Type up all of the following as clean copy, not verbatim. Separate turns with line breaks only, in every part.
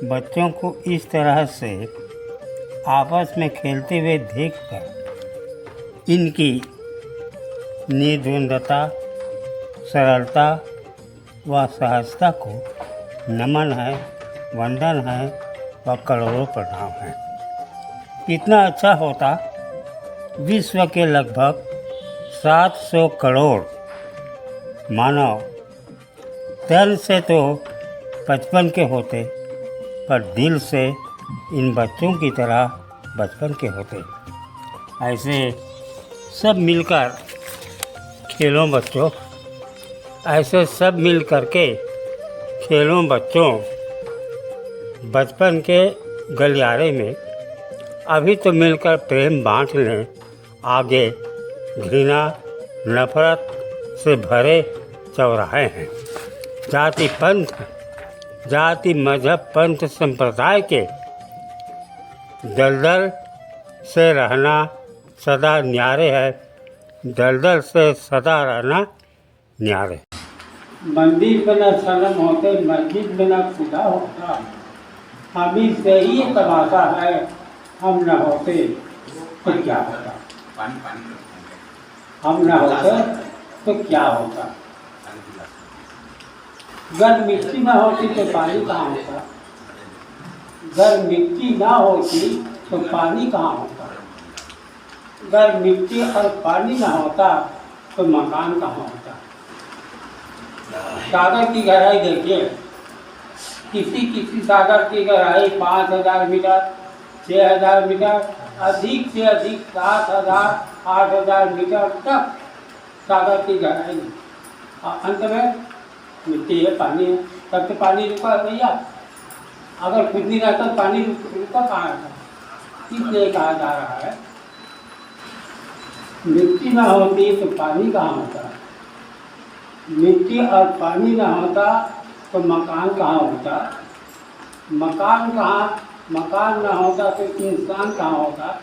बच्चों को इस तरह से आपस में खेलते हुए देखकर इनकी निर्द्वंद्वता, सरलता व सहजता को नमन है, वंदन है व करोड़ों प्रणाम है। इतना अच्छा होता विश्व के लगभग 700 करोड़ मानव तन से तो 55 के होते, पर दिल से इन बच्चों की तरह बचपन के होते। ऐसे सब मिलकर खेलो बच्चों, ऐसे सब मिल कर के खेलो बच्चों। बचपन के गलियारे में अभी तो मिलकर प्रेम बांट लें, आगे घृणा नफरत से भरे चौराहे हैं। जाति पंथ, जाति मजहब पंथ संप्रदाय के दलदल से रहना सदा न्यारे है, दलदल से सदा रहना न्यारे।
मंदिर बिना सनम होते, मस्जिद बिना खुदा होता। हमी से ही तमाशा है, हम न होते तो क्या होता। हम न होते तो क्या होता। अगर मिट्टी ना होती तो पानी कहाँ होता। अगर मिट्टी ना होती तो पानी कहाँ होता। अगर मिट्टी और पानी ना होता तो मकान कहाँ होता। सागर की गहराई देखिए, किसी सागर की गहराई 5000 मीटर, 6000 मीटर, अधिक से अधिक 7000, 8000 मीटर तक सागर की गहराई। और अंत में मिट्टी है, पानी है। तब तो पानी रुका भैया। अगर खुद नहीं रहता पानी रुका कहाँ था। इसलिए कहा जा रहा है मिट्टी ना होती तो पानी कहाँ होता। मिट्टी और पानी ना होता तो मकान कहाँ होता। मकान ना होता तो इंसान कहाँ होता।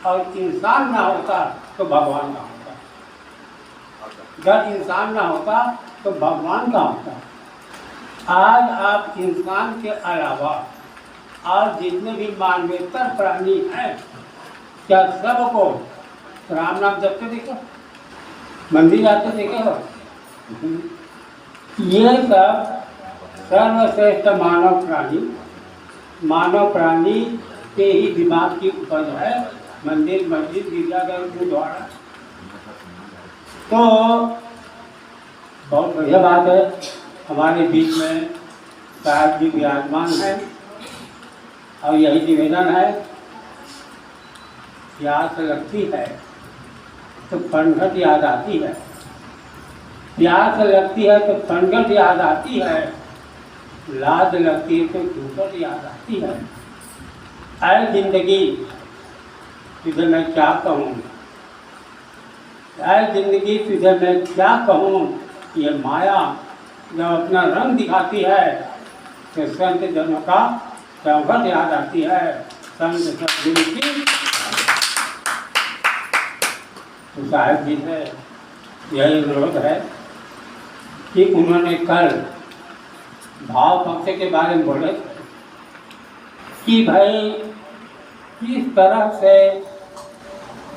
और इंसान ना होता तो भगवान कहाँ होता। अगर इंसान ना होता तो भगवान कहाँ होता। आज आप इंसान के अलावा और जितने भी मानवेतर प्राणी हैं, क्या सबको राम नाम जपते देखो, मंदिर आते देखे हो। ये सब सर्वश्रेष्ठ मानव प्राणी के ही दिमाग की उपज है। मंदिर, मस्जिद, गिरजाघर, गुरुद्वारा। तो बहुत बढ़िया बात है, हमारे बीच में साहब जी विराजमान है। और यही निवेदन है, प्यास लगती है तो फनघट याद आती है। प्यास लगती है तो फनघट याद आती है। लाज लगती है तो झूठट याद आती है। ऐ जिंदगी तुझे मैं क्या कहूँ, ऐ जिंदगी तुझे मैं क्या कहूँ। ये माया जब अपना रंग दिखाती है तो संत जनों का चौखट याद आती है। संत सतगुरु की तो साहिब जी से यही अनुरोध है कि उन्होंने कल भाव पक्ष के बारे में बोले कि भाई किस तरह से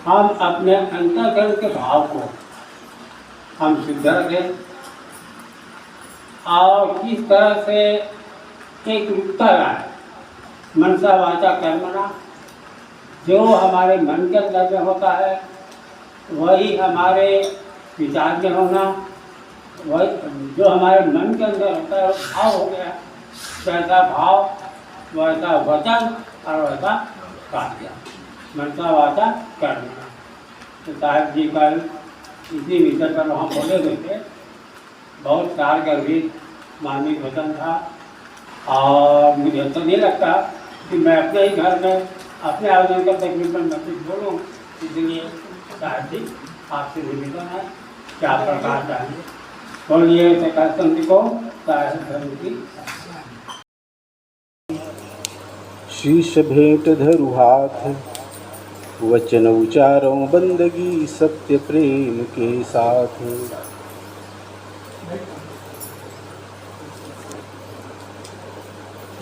हम अपने अंतर्गत के भाव को हम शुद्ध रखें और किस तरह से एक रूपता लाए। मनसा वाचा कर्मणा, जो हमारे मन के अंदर में होता है वही हमारे विचार में होना, वही जो हमारे मन के अंदर होता है वो भाव हो गया। वैसा भाव वैसा वचन और वैसा कार्य, मनसा वाचा कर्मणा। तो साहब जी कल इसी विषय पर वहाँ बोले हुए थे। बहुत कारगर मार्मिक वचन था। और मुझे तो नहीं लगता कि मैं अपने ही घर में अपने आयोजन का तकरीबन मैसेज बोलूँ। इसलिए साहब जी आपसे निवेदन है कि आप प्रकाश डालिए। बोलिए संत को साहब धर्म की।
शीश भेंट धरु हाथ, वचन उचारों बंदगी सत्य प्रेम के साथ।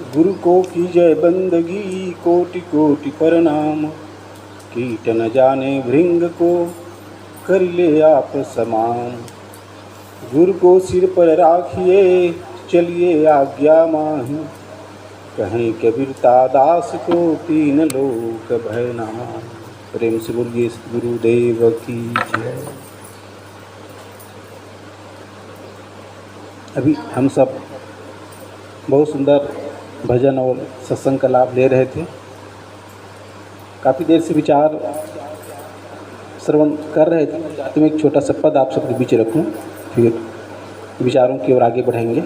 गुरु को की जय बंदगी, कोटि कोटि प्रणाम। कीट न जाने भृंग को, कर ले आप समान। गुरु को सिर पर राखिए, चलिए आज्ञा माही। कहें कबीरता दास को, तीन लोक भय नाम। प्रेम से बोलिए गुरुदेव की जय। अभी हम सब बहुत सुंदर भजन और सत्संग का लाभ ले रहे थे। काफ़ी देर से विचार श्रवण कर रहे थे। तो मैं एक छोटा सा पद आप सबके बीच रखूं, फिर विचारों की ओर आगे बढ़ेंगे।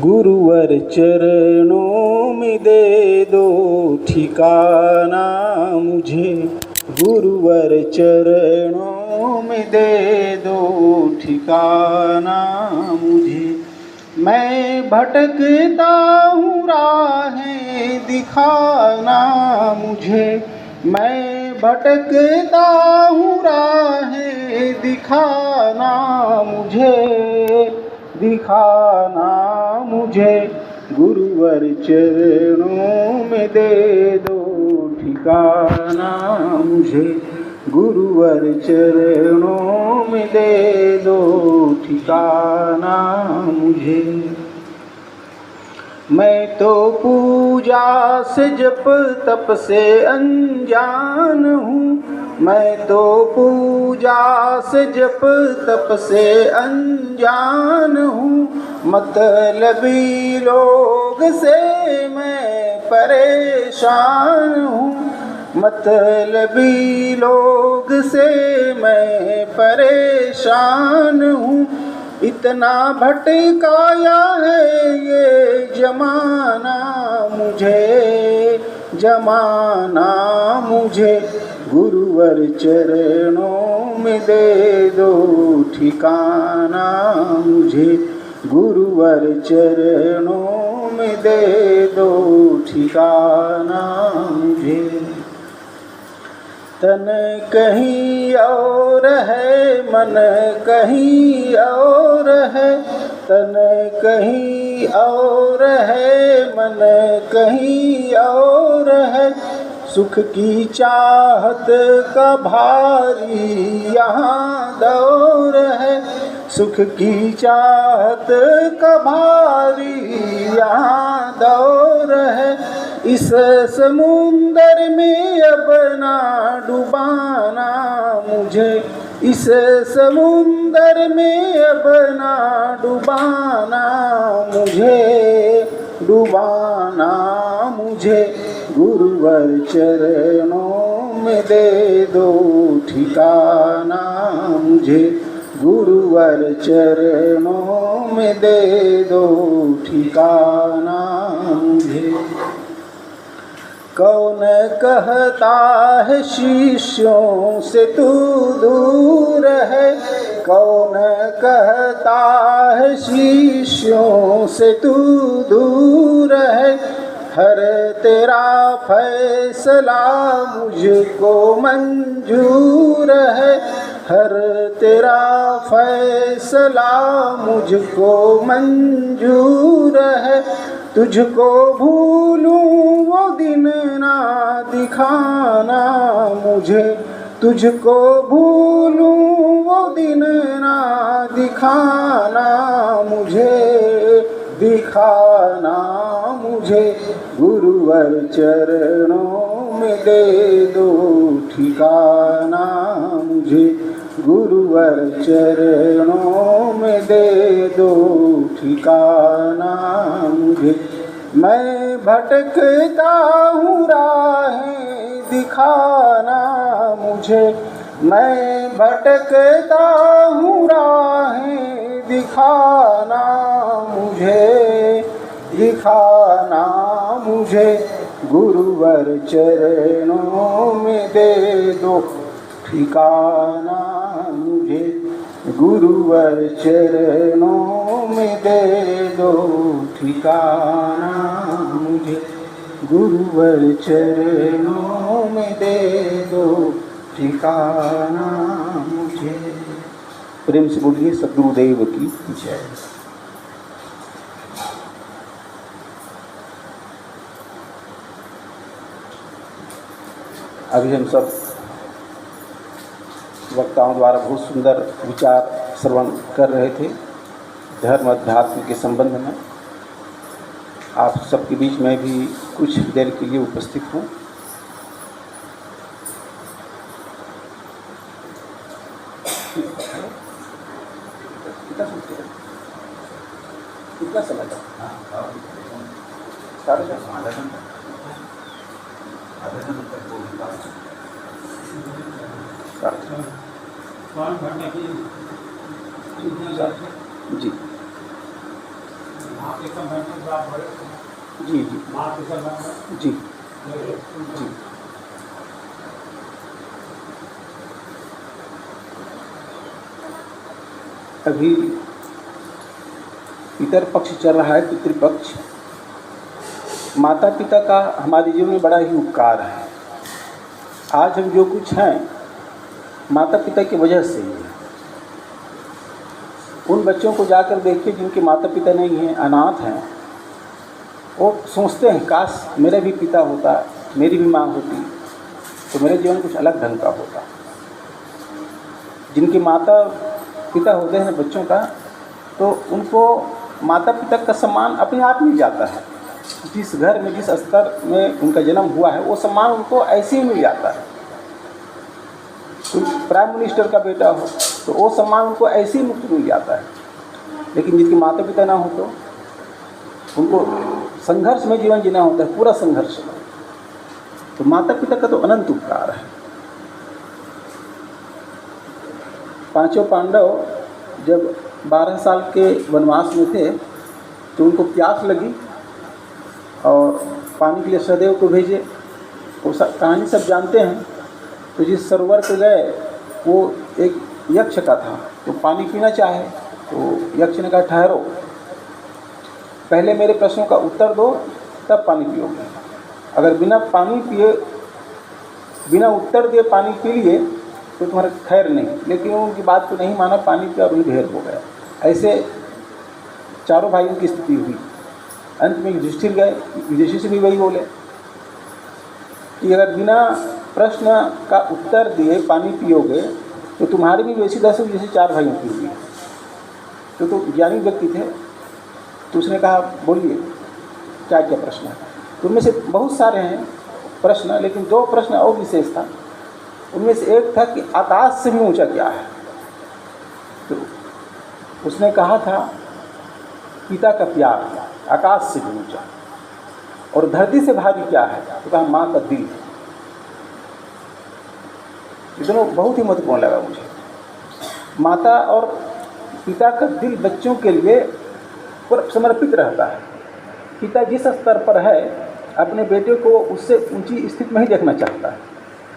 गुरुवर चरणों में दे दो ठिकाना मुझे, गुरुवर चरणों में दे दो ठिकाना मुझे। मैं भटकता हूँ राहें दिखाना मुझे, मैं भटकता हूँ राहें दिखाना मुझे, दिखाना मुझे। गुरुवर चरणों में दे दो ठिकाना मुझे, गुरुवर चरणों में दे दो ठिकाना मुझे। मैं तो पूजा से जप तप से अनजान हूँ, मैं तो पूजा से जप तप से अनजान हूँ। मतलबी लोग से मैं परेशान हूँ, मतलबी लोग से मैं परेशान हूँ। इतना भटकाया है ये जमाना मुझे, जमाना मुझे। गुरुवर चरणों में दे दो ठिकाना मुझे, गुरुवर चरणों में दे दो ठिकाना मुझे। तन कहीं और है, मन कहीं और है, तन कहीं और है, मन कहीं और है। सुख की चाहत का भारी यहाँ दौर है, सुख की चाहत का भारी यहाँ दौर है। इस समुंदर में अब ना डुबाना मुझे, इस समुंदर में अब ना डुबाना मुझे, डुबाना मुझे। गुरुवर चरणों में दे दो ठिकाना मुझे, गुरुवर चरणों में दे दो ठिकाना मुझे। कौन कहता है शिष्यों से तू दूर है, कौन कहता है शिष्यों से तू दूर है। हर तेरा फैसला मुझको मंजूर है, हर तेरा फैसला मुझको मंजूर है। तुझको भूलूं वो दिन ना दिखाना मुझे, तुझको भूलूं वो दिन ना दिखाना मुझे, दिखाना मुझे। गुरुवर चरणों में दे दो ठिकाना मुझे, गुरुवर चरणों में दे दो ठिकाना मुझे। मैं भटकता हूँ राहें दिखाना मुझे, मैं भटकता हूँ राहें दिखाना मुझे, दिखाना मुझे। गुरुवर चरणों में दे दो ठिकाना मुझे, गुरुवर चरणों में दे दो ठिकाना मुझे, गुरुवर चरणों में दे दो ठिकाना मुझे। प्रेम से बोलिए सद्गुरुदेव की जय। अभी हम सब वक्ताओं द्वारा बहुत सुंदर विचार श्रवण कर रहे थे धर्म अध्यात्म के संबंध में। आप सबके बीच में भी कुछ देर के लिए उपस्थित हूँ। कितना समय था? साढ़े दस, आधा घंटा। जी जी जी जी जी। अभी पितर पक्ष चल रहा है, पितृपक्ष। माता पिता का हमारे जीवन में बड़ा ही उपकार है। आज हम जो कुछ हैं माता पिता की वजह से ही है। उन बच्चों को जाकर देखिए जिनके माता पिता नहीं हैं, अनाथ हैं, वो सोचते हैं काश मेरा भी पिता होता, मेरी भी माँ होती तो मेरा जीवन कुछ अलग ढंग का होता। जिनके माता पिता होते हैं बच्चों का, तो उनको माता पिता का सम्मान अपने आप मिल जाता है। जिस घर में जिस स्तर में उनका जन्म हुआ है वो सम्मान उनको ऐसे ही मिल जाता है। कोई प्राइम मिनिस्टर का बेटा हो तो वो सम्मान उनको ऐसे ही मुफ्त मिल जाता है। लेकिन जिनके माता पिता ना हो तो उनको संघर्ष में जीवन जीना होता है, पूरा संघर्ष में। तो माता पिता का तो अनंत उपकार है। पांचों पांडव जब 12 साल के वनवास में थे तो उनको प्यास लगी और पानी के लिए सहदेव को भेजे। वो कहानी सब जानते हैं। तो जिस सरोवर पे गए वो एक यक्ष का था, तो पानी पीना चाहे तो यक्ष ने कहा ठहरो, पहले मेरे प्रश्नों का उत्तर दो तब पानी पियोगे। अगर बिना पानी पिए, बिना उत्तर दिए पानी पी लिए तो तुम्हारा खैर नहीं। लेकिन उनकी बात को नहीं माना, पानी पिया और उन्हें ढेर हो गया। ऐसे चारों भाइयों की स्थिति हुई। अंत में युधिष्ठिर गए, युधिष्ठिर से भी वही बोले कि अगर बिना प्रश्न का उत्तर दिए पानी पियोगे तो तुम्हारी भी वैसी दशा जैसे 4 भाइयों की हुई। तो ज्ञानी व्यक्ति थे, तो उसने कहा बोलिए क्या क्या प्रश्न है। तो उनमें से बहुत सारे हैं प्रश्न, लेकिन 2 प्रश्न और विशेष था। उनमें से एक था कि आकाश से भी ऊंचा क्या है। तो उसने कहा था पिता का प्यार आकाश से भी ऊंचा। और धरती से भारी क्या है, तो कहा माँ का दिल। ये दोनों बहुत ही महत्वपूर्ण लगा मुझे। माता और पिता का दिल बच्चों के लिए समर्पित रहता है। पिता जिस स्तर पर है अपने बेटे को उससे ऊंची स्थिति में ही देखना चाहता है।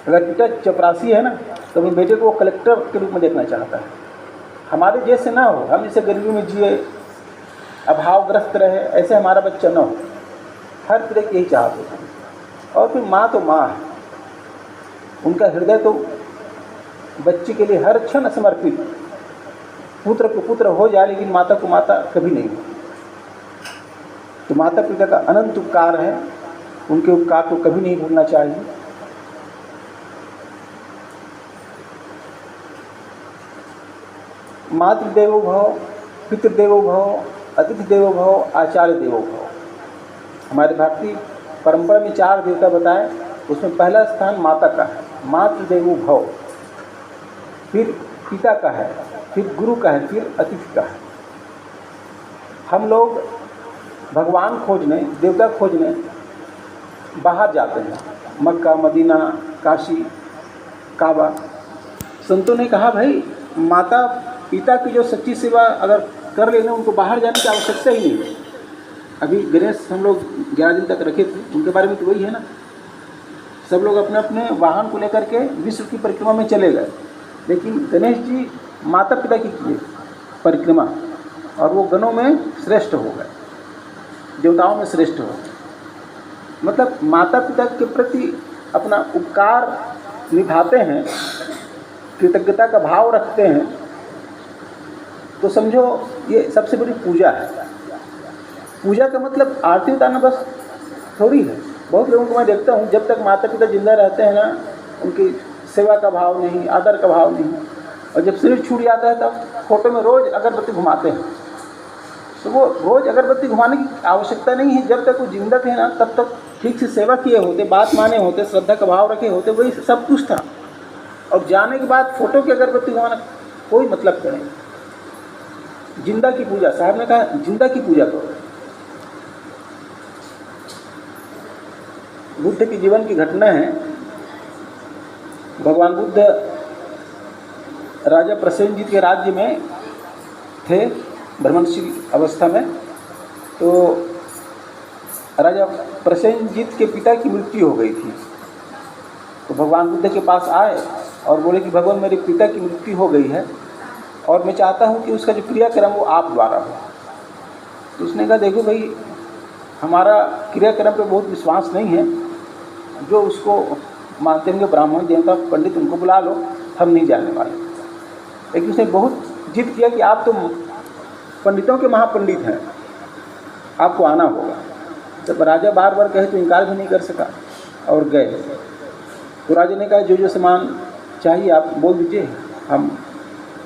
अगर पिता चपरासी है ना तो अपने बेटे को कलेक्टर के रूप में देखना चाहता है। हमारे जैसे ना हो, हम जैसे गरीबी में जिए, अभावग्रस्त रहे, ऐसे हमारा बच्चा ना हो। हर तरह की यही चाहते हैं। और फिर माँ तो माँ है, उनका हृदय तो बच्चे के लिए हर क्षण समर्पित। पुत्र को पुत्र हो जाए लेकिन माता को माता कभी नहीं हो। तो माता पिता का अनंत उपकार है, उनके उपकार को कभी नहीं भूलना चाहिए। मातृदेवो भव, पितृदेवो भव, अतिथि देवो भव, आचार्य देवो भव। हमारे भारतीय परंपरा में 4 देवता बताए, उसमें पहला स्थान माता का है, मातृदेवो भव। फिर पिता का है, फिर गुरु का है, फिर अतिथि का है। हम लोग भगवान खोजने, देवता खोजने बाहर जाते हैं, मक्का, मदीना, काशी, काबा। संतों ने कहा भाई माता पिता की जो सच्ची सेवा अगर कर लेना, उनको बाहर जाने की आवश्यकता ही नहीं। अभी गणेश हम लोग 11 दिन तक रखे थे, उनके बारे में तो वही है ना। सब लोग अपने अपने वाहन को लेकर के विश्व की परिक्रमा में चले गए, लेकिन गणेश जी माता पिता की किए परिक्रमा और वो गणों में श्रेष्ठ हो गए, देवताओं में श्रेष्ठ हो गए। मतलब माता पिता के प्रति अपना उपकार निभाते हैं, कृतज्ञता का भाव रखते हैं, तो समझो ये सबसे बड़ी पूजा है। पूजा का मतलब आरती उतारना बस थोड़ी है। बहुत लोगों को मैं देखता हूँ, जब तक माता पिता जिंदा रहते हैं ना उनकी सेवा का भाव नहीं, आदर का भाव नहीं। और जब शरीर छूट जाता है तब फोटो में रोज़ अगरबत्ती घुमाते हैं। तो वो रोज़ अगरबत्ती घुमाने की आवश्यकता नहीं है। जब तक वो जिंदा थे ना तब तक ठीक से सेवा किए होते, बात माने होते, श्रद्धा का भाव रखे होते, वही सब कुछ था। और जाने के बाद फोटो की अगरबत्ती घुमाना कोई मतलब नहीं। जिंदा की पूजा, साहब ने कहा जिंदा की पूजा करो। बुद्ध की जीवन की घटना है। भगवान बुद्ध राजा प्रसेनजीत के राज्य में थे भ्रमणशील अवस्था में। तो राजा प्रसेनजीत के पिता की मृत्यु हो गई थी। तो भगवान बुद्ध के पास आए और बोले कि भगवान मेरे पिता की मृत्यु हो गई है और मैं चाहता हूँ कि उसका जो क्रियाक्रम वो आप द्वारा हो। तो उसने कहा देखो भाई, हमारा क्रियाक्रम पे बहुत विश्वास नहीं है। जो उसको मानते होंगे ब्राह्मण देवता पंडित उनको बुला लो, हम नहीं जाने वाले। लेकिन उसने बहुत जिद किया कि आप तो पंडितों के महापंडित हैं, आपको आना होगा। जब राजा बार बार कहे तो इनकार भी नहीं कर सका और गए। तो राजा ने कहा जो जो सामान चाहिए आप बोल दीजिए, हम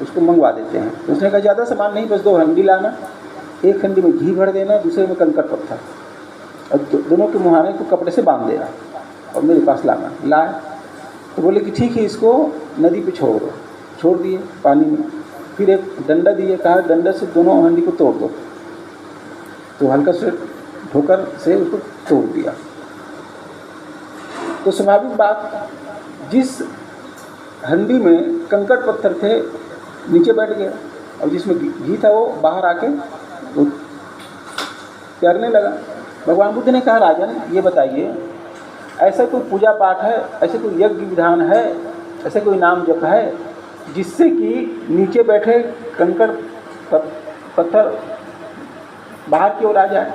उसको मंगवा देते हैं। तो उसने कहा ज़्यादा सामान नहीं, बस 2 हंडी लाना, एक हंडी में घी भर देना, दूसरे में कंकड़ पत्थर, और दोनों के मुहाने को कपड़े से बांध देना और मेरे पास लाना। लाए तो बोले कि ठीक है, इसको नदी पे छोड़ दो। छोड़ दिए पानी में। फिर एक डंडा दिए, कहा डंडे से दोनों हंडी को तोड़ दो। तो हल्का से ठोकर से उसको तोड़ दिया। तो स्वाभाविक बात, जिस हंडी में कंकड़ पत्थर थे नीचे बैठ गया और जिसमें घी था वो बाहर आके वो तैरने लगा। भगवान बुद्ध ने कहा राजन ये बताइए, ऐसा कोई पूजा पाठ है, ऐसे कोई यज्ञ विधान है, ऐसे कोई नाम जप है जिससे कि नीचे बैठे कंकड़ पत्थर बाहर की ओर आ जाए?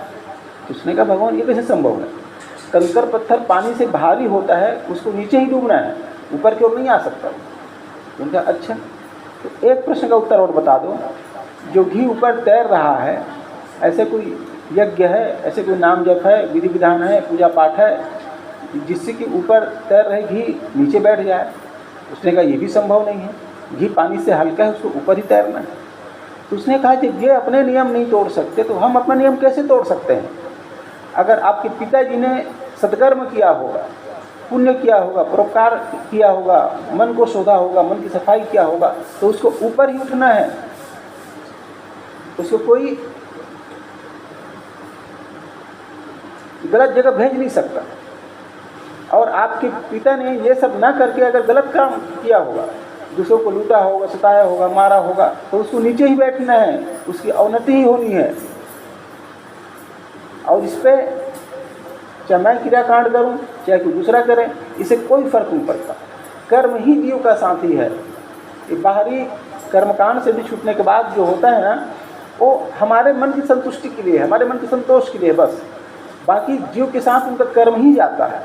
उसने कहा भगवान ये कैसे संभव है? कंकड़ पत्थर पानी से भारी होता है, उसको नीचे ही डूबना है, ऊपर की ओर नहीं आ सकता। उनका अच्छा, तो एक प्रश्न का उत्तर और बता दो, जो घी ऊपर तैर रहा है, ऐसे कोई यज्ञ है, ऐसे कोई नाम जप है, विधि विधान है, पूजा पाठ है जिससे कि ऊपर तैर रहे घी नीचे बैठ जाए? उसने कहा ये भी संभव नहीं है, घी पानी से हल्का है, उसको ऊपर ही तैरना है। तो उसने कहा कि ये अपने नियम नहीं तोड़ सकते तो हम अपना नियम कैसे तोड़ सकते हैं? अगर आपके पिताजी ने सत्कर्म किया होगा, पुण्य किया होगा, परोपकार किया होगा, मन को शोधा होगा, मन की सफाई किया होगा, तो उसको ऊपर ही उठना है, उसको कोई गलत जगह भेज नहीं सकता। और आपके पिता ने ये सब ना करके अगर गलत काम किया होगा, दूसरों को लूटा होगा, सताया होगा, मारा होगा, तो उसको नीचे ही बैठना है, उसकी अवनति ही होनी है। और इस पर चाहे मैं क्रियाकांड करूं चाहे कोई दूसरा करे, इसे कोई फर्क नहीं पड़ता। कर्म ही जीव का साथी है। ये बाहरी कर्मकांड से भी छूटने के बाद जो होता है ना, वो हमारे मन की संतुष्टि के लिए, हमारे मन के संतोष के लिए बस, बाकी जीव के साथ उनका कर्म ही जाता है।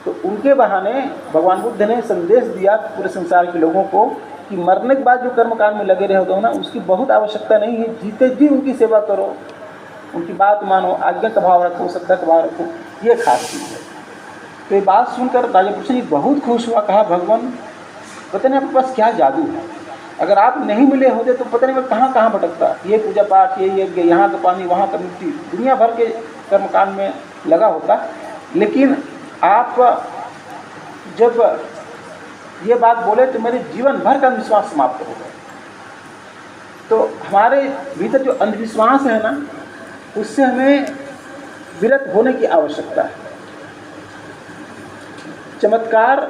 तो उनके बहाने भगवान बुद्ध ने संदेश दिया पूरे संसार के लोगों को कि मरने के बाद जो कर्मकांड में लगे रहे हो ना, उसकी बहुत आवश्यकता नहीं है। जीते जी उनकी सेवा करो, उनकी बात मानो, आज्ञा का भाव रखो, श्रद्धा का भाव रखो, ये खास चीज़ है। तो ये बात सुनकर राजा प्रसेनजीत बहुत खुश हुआ। कहा भगवान पता नहीं आपके पास क्या जादू है, अगर आप नहीं मिले होते तो पता नहीं मैं कहाँ कहाँ भटकता। ये पूजा पाठ, ये यज्ञ, यहाँ का पानी, वहाँ का मिट्टी, दुनिया भर के कर्मकांड में लगा होता। लेकिन आप जब ये बात बोले तो मेरे जीवन भर का विश्वास समाप्त हो गया। तो हमारे भीतर जो अंधविश्वास है ना, उससे हमें विरत होने की आवश्यकता है। चमत्कार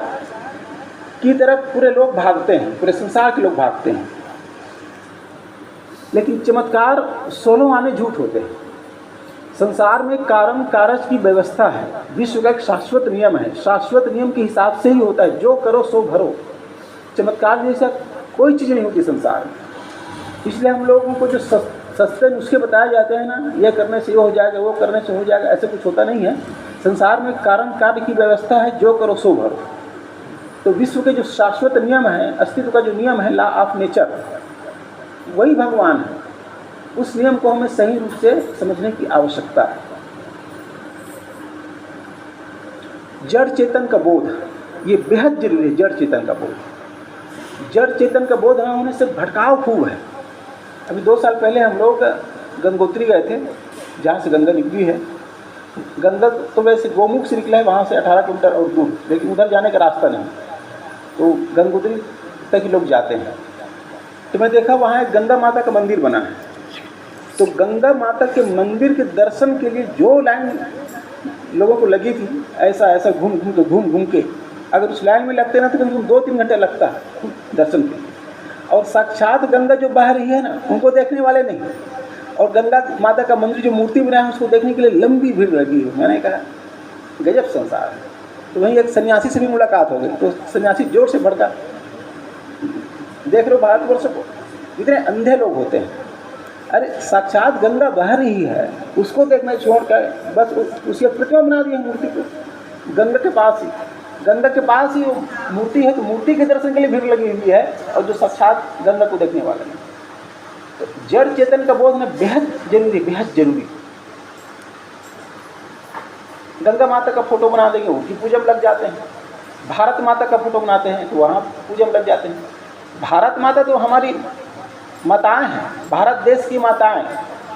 की तरफ पूरे लोग भागते हैं, पूरे संसार के लोग भागते हैं, लेकिन चमत्कार 16 आने झूठ होते हैं। संसार में कारण कारज की व्यवस्था है, विश्व का एक शाश्वत नियम है, शाश्वत नियम के हिसाब से ही होता है, जो करो सो भरो। चमत्कार जैसा कोई चीज़ नहीं होती संसार में। इसलिए हम लोगों को जो सस्ते नुस्खे बताए जाते हैं ना, यह करने से ये हो जाएगा, वो करने से हो जाएगा, ऐसे कुछ होता नहीं है। संसार में कारण कार्य की व्यवस्था है, जो करो सो भरो। तो विश्व के जो शाश्वत नियम है, अस्तित्व का जो नियम है, लॉ ऑफ नेचर, वही भगवान है। उस नियम को हमें सही रूप से समझने की आवश्यकता है। जड़ चेतन का बोध, ये बेहद जरूरी है। जड़ चेतन का बोध, जड़ चेतन का बोध न होने से भटकाव खूब है। अभी 2 साल पहले हम लोग गंगोत्री गए थे, जहाँ से गंगा निकली है। गंगा तो वैसे गोमुख से निकला है, वहाँ से 18 किलोमीटर और दूर, लेकिन उधर जाने का रास्ता नहीं, तो गंगोत्री तक ही लोग जाते हैं। तो मैं देखा वहाँ एक गंगा माता का मंदिर बना है। तो गंगा माता के मंदिर के दर्शन के लिए जो लाइन लोगों को लगी थी, ऐसा घूम घूम के अगर उस लाइन में लगते ना तो कम से कम 2-3 घंटे लगता है दर्शन के लिए। और साक्षात गंगा जो बह रही है ना, उनको देखने वाले नहीं, और गंगा माता का मंदिर जो मूर्ति बनाया है उसको देखने के लिए लंबी भीड़ लगी है। मैंने कहा गजब संसार है। तो वहीं एक सन्यासी से भी मुलाकात हो गई, तो सन्यासी जोर से भड़का, देख लो भारतवर्ष को इतने अंधे लोग होते हैं। अरे साक्षात गंगा बह रही है, उसको देखना छोड़ कर बस उसकी प्रतिमा बना दी है मूर्ति को। गंगा के पास ही वो मूर्ति है, तो मूर्ति के दर्शन के लिए भीड़ लगी हुई है, और जो साक्षात गंगा को देखने वाले हैं। तो जड़ चेतन का बोध में बेहद जरूरी। गंगा माता का फोटो बना देंगे, उनकी पूजा में लग जाते हैं। भारत माता का फोटो बनाते हैं तो वहाँ पूजा में लग जाते हैं। भारत माता तो हमारी माताएं हैं, भारत देश की माताएं,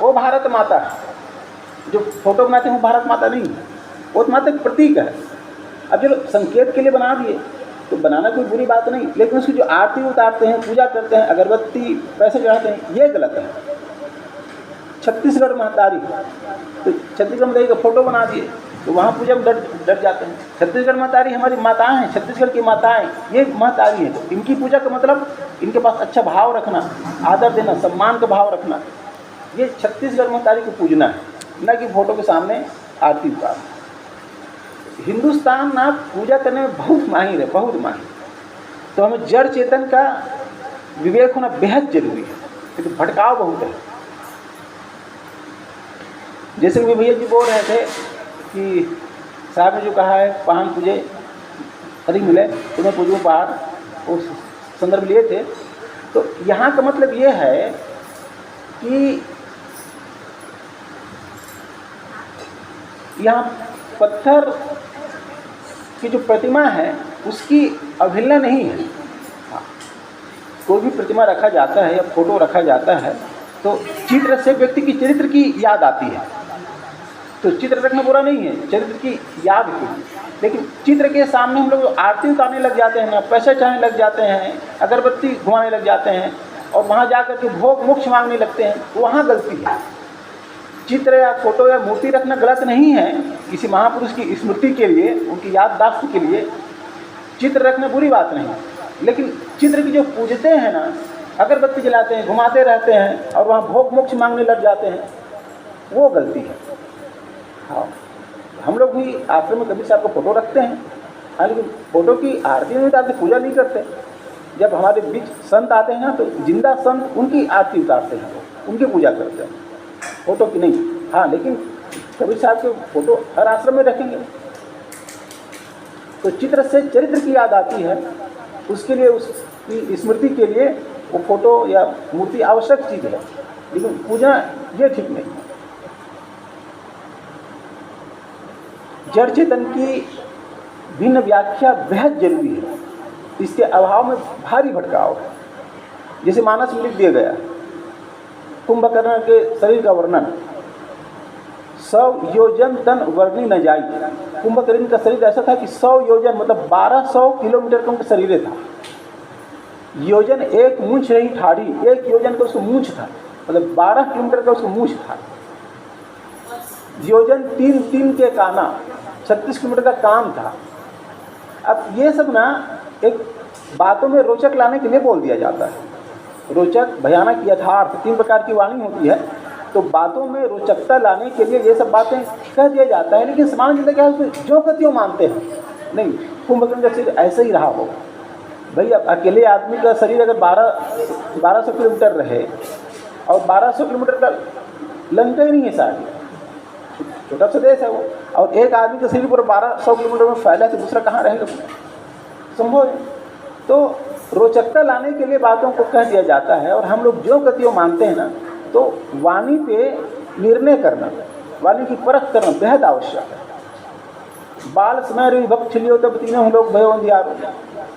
वो भारत माता है। जो फोटो बनाते हैं वो भारत माता नहीं है, वो तो माता का प्रतीक है। अब जो संकेत के लिए बना दिए तो बनाना कोई बुरी बात नहीं, लेकिन उसकी जो आरती उतारते हैं, पूजा करते हैं, अगरबत्ती पैसे चढ़ाते हैं, ये गलत है। छत्तीसगढ़ महतारी, तो छत्तीसगढ़ महतारी का फोटो बना दिए तो वहाँ पूजा में डट जाते हैं। छत्तीसगढ़ महतारी हमारी माताएं हैं, छत्तीसगढ़ की माताएं ये महतारी हैं, तो इनकी पूजा का मतलब इनके पास अच्छा भाव रखना, आदर देना, सम्मान का भाव रखना, ये छत्तीसगढ़ महतारी को पूजना है, न कि फोटो के सामने आरती उतारना। हिंदुस्तान ना पूजा करने में बहुत माहिर है, बहुत माहिर। तो हमें जड़ चेतन का विवेक होना बेहद जरूरी है, क्योंकि भटकाव बहुत है। जैसे कि भैया जी बोल रहे थे कि साहब ने जो कहा है पहाड़ पूजे अधिक मिले तो मैं पूजूँ पहाड़, उस संदर्भ लिए थे। तो यहाँ का मतलब ये है कि यहाँ पत्थर की जो प्रतिमा है उसकी अवहेलना नहीं है। कोई भी प्रतिमा रखा जाता है या फोटो रखा जाता है तो चित्र से व्यक्ति की चरित्र की याद आती है। तो चित्र रखना बुरा नहीं है, चरित्र की याद की, लेकिन चित्र के सामने हम लोग आरती उतारने लग जाते हैं ना, पैसे चाहने लग जाते हैं, अगरबत्ती घुमाने लग जाते हैं, और वहाँ जाकर के भोग मोक्ष मांगने लगते हैं, वहाँ गलती है। चित्र या फोटो या मूर्ति रखना गलत नहीं है, किसी महापुरुष की स्मृति के लिए, उनकी याददाश्त के लिए चित्र रखना बुरी बात नहीं, लेकिन चित्र की जो पूजते हैं ना, अगरबत्ती जलाते हैं, घुमाते रहते हैं और वहाँ भोग मोक्ष मांगने लग जाते हैं, वो गलती है। हाँ, हम लोग भी आश्रम में कभी साहब को फोटो रखते हैं, हाँ, लेकिन फोटो की आरती नहीं उतारते, पूजा नहीं करते। जब हमारे बीच संत आते हैं ना तो जिंदा संत उनकी आरती उतारते हैं, उनकी पूजा करते हैं, फोटो की नहीं। हाँ, लेकिन कबीर साहब के फोटो हर आश्रम में रखेंगे। तो चित्र से चरित्र की याद आती है, उसके लिए, उसकी स्मृति के लिए वो फोटो या मूर्ति आवश्यक चीज़ है, लेकिन पूजा ये ठीक नहीं है। जड़ चेतन की भिन्न व्याख्या बेहद जरूरी है, इसके अभाव में भारी भटकाव है। जैसे मानस में लिख दिया गया कुंभकर्ण के शरीर का वर्णन, 100 योजन तन वर्णी न जाई। कुंभकर्ण का शरीर ऐसा था कि 100 योजन मतलब 1200 किलोमीटर का उनका शरीर था। योजन एक मूंछ रही ठाड़ी, 1 योजन का उसको मूंछ था, मतलब 12 किलोमीटर का उसको मूंछ था। योजन 3 के काना, 36 किलोमीटर का काम था। अब ये सब ना एक बातों में रोचक लाने के लिए बोल दिया जाता है। रोचक, भयानक, यथार्थ 3 प्रकार की वाणी होती है। तो बातों में रोचकता लाने के लिए ये सब बातें कह दिया जाता है, लेकिन सामान्य जनता क्या है, जो कतियों मानते हैं। नहीं, कुंभकर्ण का शरीर ऐसे ही रहा होगा भाई। अब अकेले आदमी का शरीर अगर 1200 किलोमीटर रहे, और 1200 किलोमीटर का लंका ही नहीं है शायद, छोटा सा देश है वो, और एक आदमी का शरीर पूरा 1200 किलोमीटर में फैला तो दूसरा कहाँ रहेगा, संभव है। तो रोचकता लाने के लिए बातों को कह दिया जाता है, और हम लोग जो गतियों मानते हैं ना, तो वाणी पे निर्णय करना, वाणी की परख करना बेहद आवश्यक है। बाल स्मर विभक्त छिलियो तब तीनों लोग भयो अंधियारो।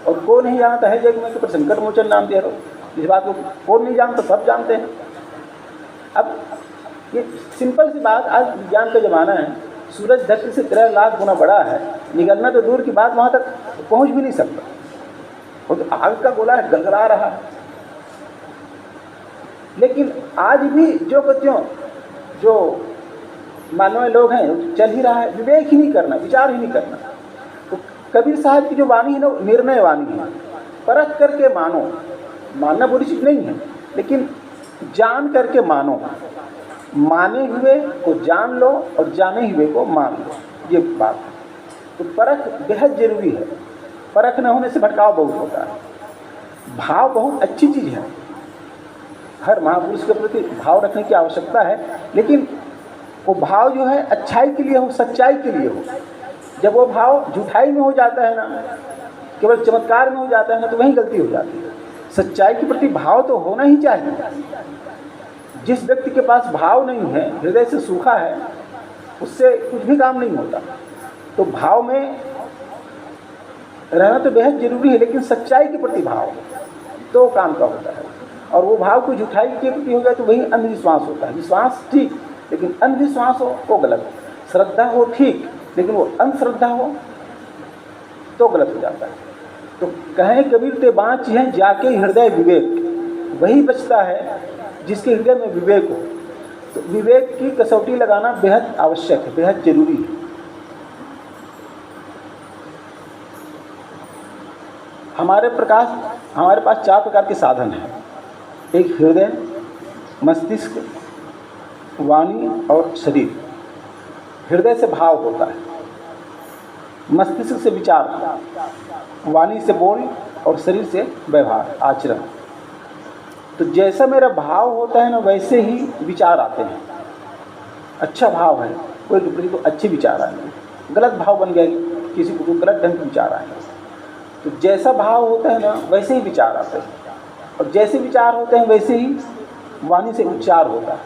और कौन नहीं जानता है जग में कि पर संकट मोचन नाम दिया। इस बात को कौन नहीं जानता, सब जानते हैं। अब ये सिंपल सी बात, आज विज्ञान का ज़माना है, सूरज धरती से 13 लाख गुना बड़ा है, निकलना तो दूर की बात, वहाँ तक पहुँच भी नहीं सकता। वो तो आग का गोला है, गलगला रहा है। लेकिन आज भी जो बच्चों जो मानव लोग हैं चल ही रहा है, विवेक ही नहीं करना, विचार ही नहीं करना। तो कबीर साहब की जो वाणी है ना, निर्णय वाणी है, परख करके मानो। मानना बुरी चीज़ नहीं है, लेकिन जान करके मानो। माने हुए को जान लो और जाने हुए को मान लो, ये बात है। तो परख बेहद जरूरी है। परख न होने से भटकाव बहुत होता है। भाव बहुत अच्छी चीज़ है, हर महापुरुष के प्रति भाव रखने की आवश्यकता है, लेकिन वो भाव जो है अच्छाई के लिए हो, सच्चाई के लिए हो। जब वो भाव झूठाई में हो जाता है ना, केवल चमत्कार में हो जाता है ना, तो वहीं गलती हो जाती है। सच्चाई के प्रति भाव तो होना ही चाहिए। जिस व्यक्ति के पास भाव नहीं है, हृदय से सूखा है, उससे कुछ भी काम नहीं होता। तो भाव में रहना तो बेहद जरूरी है, लेकिन सच्चाई के प्रति भाव तो काम का होता है। और वो भाव को झूठाई के प्रति हो जाए तो वही अंधविश्वास होता है। विश्वास ठीक, लेकिन अंधविश्वास हो वो गलत। श्रद्धा हो ठीक, लेकिन वो अंधश्रद्धा हो तो गलत हो जाता है। तो कहें कबीर ते बाँच हैं जाके हृदय विवेक, वही बचता है जिसके हृदय में विवेक हो। तो विवेक की कसौटी लगाना बेहद आवश्यक है, बेहद जरूरी है। हमारे पास 4 प्रकार के साधन हैं। एक हृदय, मस्तिष्क, वाणी और शरीर। हृदय से भाव होता है, मस्तिष्क से विचार, वाणी से बोल और शरीर से व्यवहार, आचरण। तो जैसा मेरा भाव होता है ना, वैसे ही विचार आते हैं। अच्छा भाव है, कोई दूसरे को अच्छे विचार आएंगे। गलत भाव बन गया, किसी को तो गलत ढंग के विचार आएंगे। तो जैसा भाव होता है ना, वैसे ही विचार आते हैं, और जैसे विचार होते हैं वैसे ही वाणी से उच्चार होता है,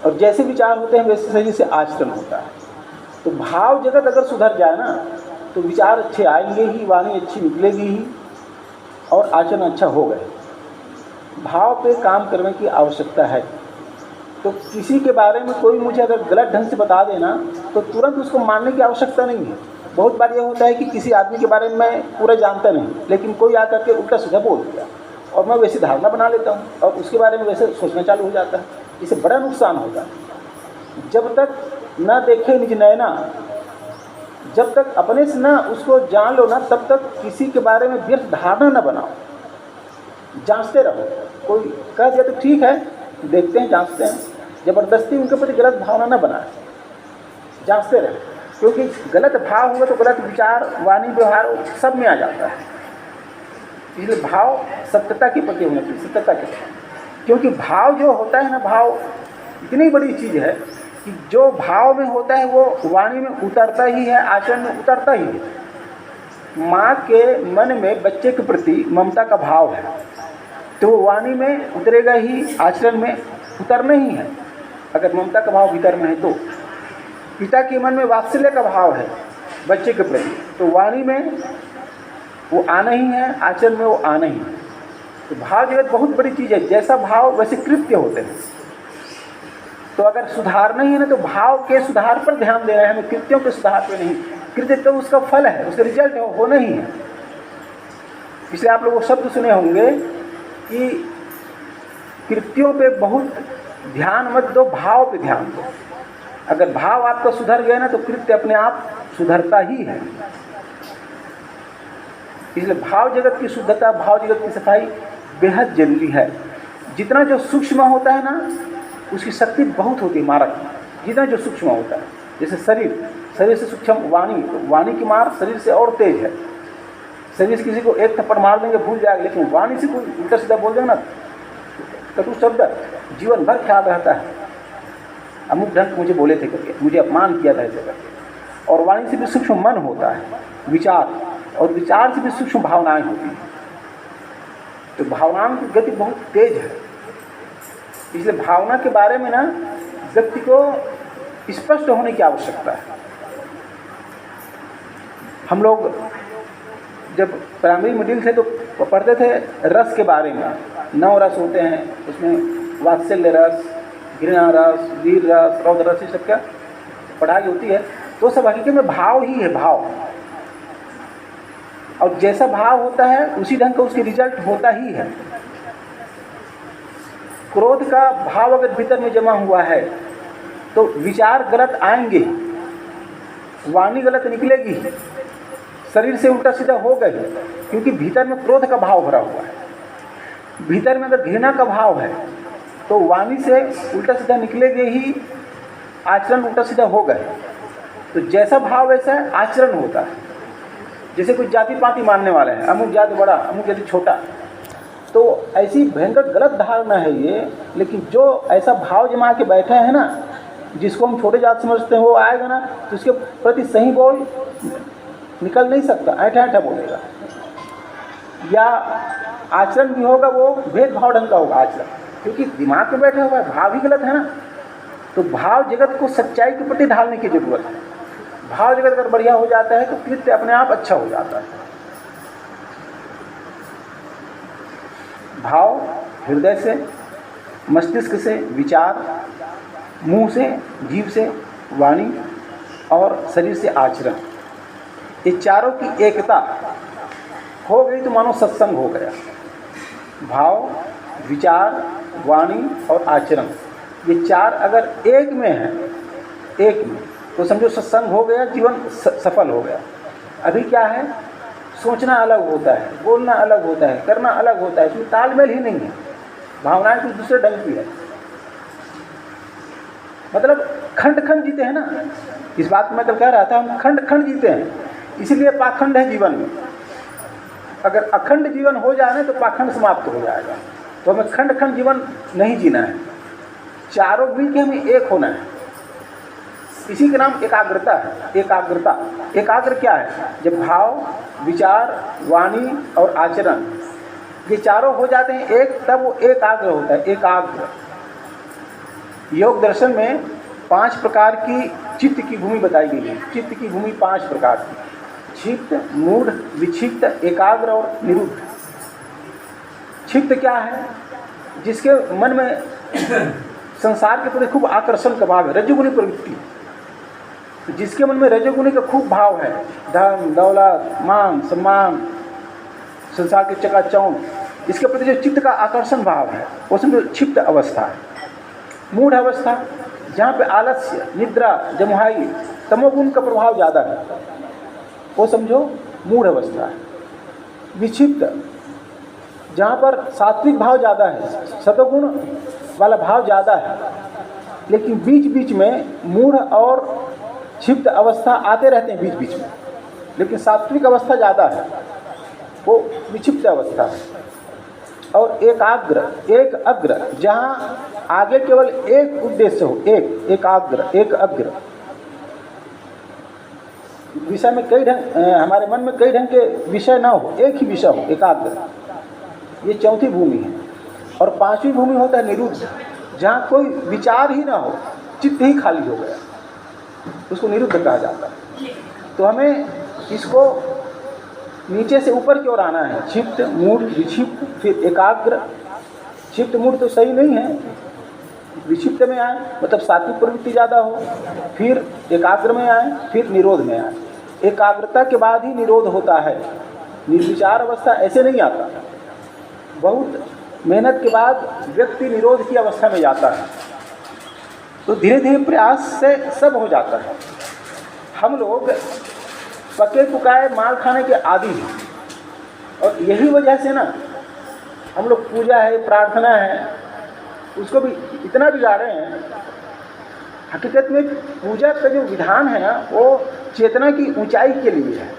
और जैसे विचार होते हैं वैसे शरीर से आचरण होता है। तो भाव जगत अगर सुधर जाए ना, तो विचार अच्छे आएंगे ही, वाणी अच्छी निकलेगी ही, और आचरण अच्छा हो गए। भाव पे काम करने की आवश्यकता है। तो किसी के बारे में कोई मुझे अगर गलत ढंग से बता देना, तो तुरंत उसको मानने की आवश्यकता नहीं है। बहुत बार ये होता है कि किसी आदमी के बारे में मैं पूरा जानता नहीं, लेकिन कोई आकर के उल्टा सीधा बोल दिया, और मैं वैसी धारणा बना लेता हूँ, और उसके बारे में वैसे सोचना चालू हो जाता है। इससे बड़ा नुकसान होता है। जब तक न देखे निज नैना, जब तक अपने से ना उसको जान लो ना, तब तक किसी के बारे में व्यर्थ धारणा न बनाओ। जांचते रहो। कोई कह दिया तो ठीक है, देखते हैं, जांचते हैं। ज़बरदस्ती उनके प्रति गलत भावना न बनाए, जांचते रहे। क्योंकि गलत भाव होगा तो गलत विचार, वाणी, व्यवहार सब में आ जाता है। इसलिए भाव सत्यता के प्रति होना चाहिए, सत्यता के प्रति। क्योंकि भाव जो होता है ना, भाव इतनी बड़ी चीज़ है कि जो भाव में होता है वो वाणी में उतरता ही है, आचरण में उतरता ही है। माँ के मन में बच्चे के प्रति ममता का भाव है, तो वो वाणी में उतरेगा ही, आचरण में उतरना ही है। अगर ममता का भाव भीतर में है तो पिता के मन में वात्सल्य का भाव है बच्चे के प्रति, तो वाणी में वो आना ही है, आचरण में वो आना ही है। तो भाव जगत बहुत बड़ी चीज़ है। जैसा भाव वैसे कृत्य होते हैं। तो अगर सुधारना ही है ना, तो भाव के सुधार पर ध्यान देना है हमें, कृत्यों के सुधार पर नहीं। कृत्य तो उसका फल है, उसका रिजल्ट है, होना ही है। इसलिए आप लोग वो शब्द सुने होंगे कि कृत्यों पे बहुत ध्यान मत दो, भाव पे ध्यान दो। अगर भाव आपका सुधर गया ना, तो कृत्य अपने आप सुधरता ही है। इसलिए भाव जगत की शुद्धता, भाव जगत की सफाई बेहद जरूरी है। जितना जो सूक्ष्म होता है ना, उसकी शक्ति बहुत होती है मारक। जितना जो सूक्ष्म होता है, जैसे शरीर से सूक्ष्म वाणी, तो वाणी की मार शरीर से और तेज है। शरीर से किसी को एक थप्पड़ मार देंगे भूल जाएगा, लेकिन वाणी से कोई उल्टा सीधा बोल देंगे ना, कटु शब्द जीवन भर ख्याल रहता है। अमुक ढंग मुझे बोले थे करके, मुझे अपमान किया था ऐसे करके। और वाणी से भी सूक्ष्म मन होता है, विचार, और विचार से भी सूक्ष्म भावनाएं होती हैं। तो भावनाओं की गति बहुत तेज है। इसलिए भावना के बारे में ना व्यक्ति को स्पष्ट होने की आवश्यकता है। हम लोग जब प्राइमरी मिडिल थे तो पढ़ते थे रस के बारे में। 9 रस होते हैं, उसमें वात्सल्य रस, घृणा रस, वीर रस, रौद्र रस, ये सब क्या पढ़ाई होती है। तो सब हकीकत में भाव ही है, भाव। और जैसा भाव होता है उसी ढंग का उसके रिजल्ट होता ही है। क्रोध का भाव अगर भीतर में जमा हुआ है तो विचार गलत आएंगे, वाणी गलत निकलेगी, शरीर से उल्टा सीधा हो गए, क्योंकि भीतर में क्रोध का भाव भरा हुआ है। भीतर में अगर घृणा का भाव है तो वाणी से उल्टा सीधा निकलेगे ही, आचरण उल्टा सीधा हो गए। तो जैसा भाव वैसा आचरण होता है। जैसे कुछ जाति पाति मानने वाले हैं, अमुक जाति बड़ा, अमुक जाति छोटा, तो ऐसी भयंकर गलत धारणा है ये। लेकिन जो ऐसा भाव जमा के बैठे हैं ना, जिसको हम छोटे जात समझते हैं, वो आएगा ना तो उसके प्रति सही बोल निकल नहीं सकता, ऐठा ऐठा बोलेगा, या आचरण भी होगा वो भेदभाव ढंग का होगा आचरण, क्योंकि दिमाग में बैठा हुआ है, भाव ही गलत है ना। तो भाव जगत को सच्चाई के प्रति ढालने की जरूरत है। भाव जगत अगर बढ़िया हो जाता है तो कृत्य अपने आप अच्छा हो जाता है। भाव हृदय से, मस्तिष्क से, विचार, मुंह से, जीभ से, वाणी और शरीर से आचरण, ये चारों की एकता हो गई तो मानो सत्संग हो गया। भाव, विचार, वाणी और आचरण, ये चार अगर एक में है, एक में, तो समझो सत्संग हो गया, जीवन सफल हो गया। अभी क्या है, सोचना अलग होता है, बोलना अलग होता है, करना अलग होता है, इसमें तालमेल ही नहीं है, भावनाएं कुछ दूसरे ढंग की है। मतलब खंड खंड जीते हैं ना, इस बात में कल कह रहा था, हम खंड खंड जीते हैं, इसीलिए पाखंड है जीवन में। अगर अखंड जीवन हो जाए ना तो पाखंड समाप्त हो जाएगा। तो हमें खंड खंड जीवन नहीं जीना है, चारों मिल के हमें एक होना है। इसी का नाम एकाग्रता है। एकाग्रता, एकाग्र क्या है, जब भाव, विचार, वाणी और आचरण ये चारों हो जाते हैं एक, तब वो एकाग्र होता है। एकाग्र योग दर्शन में 5 प्रकार की चित्त की भूमि बताई गई है। चित्त की भूमि 5 प्रकार की, क्षिप्त, मूढ़, विक्षिप्त, एकाग्र और निरुद्ध। क्षिप्त क्या है, जिसके मन में संसार के प्रति खूब आकर्षण का भाव है, रजोगुणी प्रवृत्ति। जिसके मन में रजोगुणी का खूब भाव है, धन, दौलत, मान, सम्मान, संसार के चकाचौंध, इसके प्रति जो चित्त का आकर्षण भाव है, वो समझो क्षिप्त अवस्था है। मूढ़ अवस्था, जहाँ पे आलस्य, निद्रा, जमुहाई, तमोगुण का प्रभाव ज़्यादा है, वो समझो मूढ़ अवस्था है। विक्षिप्त, जहाँ पर सात्विक भाव ज़्यादा है, सतोगुण वाला भाव ज़्यादा है, लेकिन बीच बीच में मूढ़ और क्षिप्त अवस्था आते रहते हैं बीच बीच में, लेकिन सात्विक अवस्था ज़्यादा है, वो विक्षिप्त अवस्था है। और एकाग्र, एक अग्र, जहाँ आगे केवल एक उद्देश्य हो, एक एकाग्र, एक अग्र। विषय में कई ढंग, हमारे मन में कई ढंग के विषय ना हो, एक ही विषय हो, एकाग्र। ये चौथी भूमि है। और 5वीं भूमि होता है निरुद्ध, जहाँ कोई विचार ही ना हो, चित्त ही खाली हो गया, उसको निरुद्ध कहा जाता है। तो हमें इसको नीचे से ऊपर की ओर आना है। क्षिप्त, मूढ़, विक्षिप्त, फिर एकाग्र। क्षिप्त मूढ़ तो सही नहीं है, विक्षिप्त में आए मतलब सात्विक प्रवृत्ति ज़्यादा हो, फिर एकाग्र में आए, फिर निरोध में आए। एकाग्रता के बाद ही निरोध होता है, निर्विचार अवस्था ऐसे नहीं आता। बहुत मेहनत के बाद व्यक्ति निरोध की अवस्था में जाता है, तो धीरे धीरे प्रयास से सब हो जाता है। हम लोग पके पुकाए माल खाने के आदी हैं, और यही वजह से ना हम लोग पूजा है, प्रार्थना है, उसको भी इतना बिगाड़े हैं। हकीकत में पूजा का जो विधान है ना, वो चेतना की ऊंचाई के लिए है।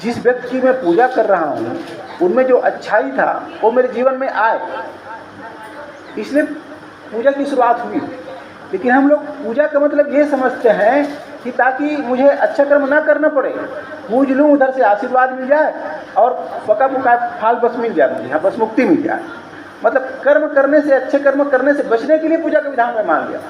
जिस व्यक्ति की मैं पूजा कर रहा हूँ, उनमें जो अच्छाई था वो मेरे जीवन में आए, इसलिए पूजा की शुरुआत हुई। लेकिन हम लोग पूजा का मतलब ये समझते हैं कि ताकि मुझे अच्छा कर्म ना करना पड़े, पूज लूँ, उधर से आशीर्वाद मिल जाए और पका पुका फाल बस मिल जाए, मुझे बस मुक्ति मिल जाए। मतलब कर्म करने से, अच्छे कर्म करने से बचने के लिए पूजा का विधान में मान लिया।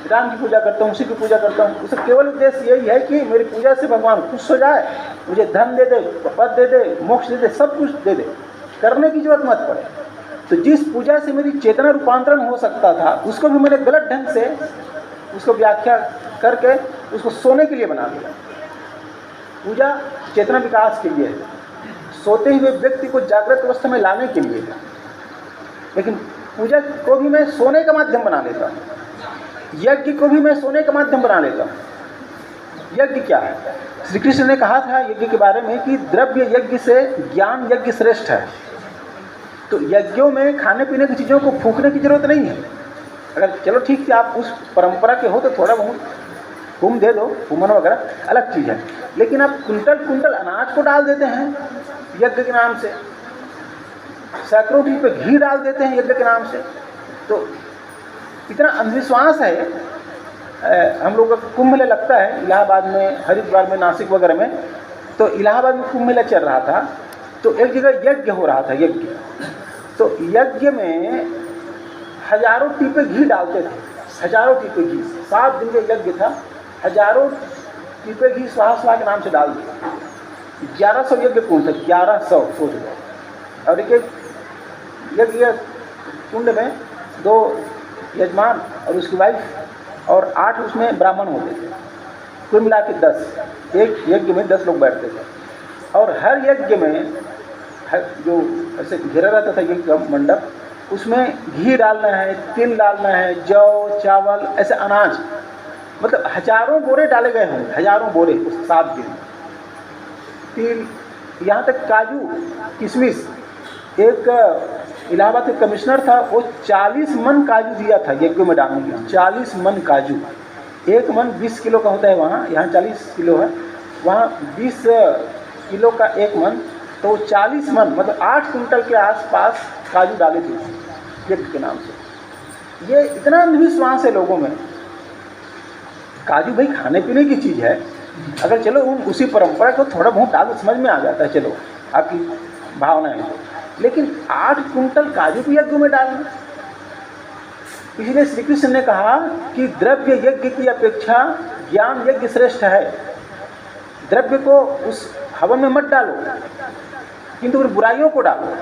राम की पूजा करता हूँ, शिव की पूजा करता हूँ, उसका केवल उद्देश्य यही है कि मेरी पूजा से भगवान खुश हो जाए, मुझे धन दे दे, पद दे दे, मोक्ष दे दे, सब कुछ दे दे, करने की जरूरत मत पड़े। तो जिस पूजा से मेरी चेतना रूपांतरण हो सकता था, उसको भी मैंने गलत ढंग से उसको व्याख्या करके उसको सोने के लिए बना दिया। पूजा चेतना विकास के लिए है, सोते हुए व्यक्ति को जागृत अवस्था में लाने के लिए है, लेकिन पूजा को भी मैं सोने का माध्यम बना लेता हूँ, यज्ञ को भी मैं सोने का माध्यम बना लेता हूँ। यज्ञ क्या है? श्री कृष्ण ने कहा था यज्ञ के बारे में कि द्रव्य यज्ञ से ज्ञान यज्ञ श्रेष्ठ है। तो यज्ञों में खाने पीने की चीज़ों को फूंकने की जरूरत नहीं है। अगर चलो ठीक है आप उस परंपरा के हो तो थोड़ा बहुत हुम दे दो, हुमन वगैरह अलग चीज़ है, लेकिन आप कुंटल कुंटल अनाज को डाल देते हैं यज्ञ के नाम से, सैकड़ों पे घी डाल देते हैं यज्ञ के नाम से। तो इतना अंधविश्वास है। हम लोग का कुंभ मेला लगता है इलाहाबाद में, हरिद्वार में, नासिक वगैरह में। तो इलाहाबाद में कुंभ मेला चल रहा था, तो एक जगह यज्ञ हो रहा था, यज्ञ। तो यज्ञ में हजारों टीपे घी डालते थे, हजारों टीपे घी, 7 दिन का यज्ञ था, हजारों टीपे घी स्वाहा स्वाहा के नाम से डाल दिया। 1100 यज्ञ कुंड थे, 1100 सोच लो। और एक यज्ञ कुंड में 2 यजमान और उसकी वाइफ और 8 उसमें ब्राह्मण होते थे, कुल मिला के 10। एक यज्ञ में 10 लोग बैठते थे, और हर यज्ञ में जो ऐसे घेरा रहता था यज्ञ का मंडप, उसमें घी डालना है, तिल डालना है, जौ, चावल, ऐसे अनाज, मतलब हजारों बोरे डाले गए होंगे, हजारों बोरे उस 7 दिन। तिल, यहाँ तक काजू, किशमिश। एक इलाहाबाद के कमिश्नर था, वो 40 मन काजू दिया था यज्ञ में डालने के लिए, 40 मन काजू। 1 मन 20 किलो का होता है वहाँ, यहाँ 40 किलो है, वहाँ 20 किलो का 1 मन, तो 40 मन मतलब 8 कुंटल के आसपास काजू डाले थे यज्ञ के नाम से। ये इतना अंधविश्वास है लोगों में। काजू भाई खाने पीने की चीज़ है, अगर चलो उसी परंपरा को थोड़ा बहुत डाल समझ में आ जाता है, चलो आपकी भावना है, लेकिन 8 कुंटल काजू भी यज्ञ में डालना। इसलिए श्री कृष्ण ने कहा कि द्रव्य यज्ञ की अपेक्षा ज्ञान यज्ञ श्रेष्ठ है। द्रव्य को उस हवन में मत डालो, किंतु बुराइयों को डालो,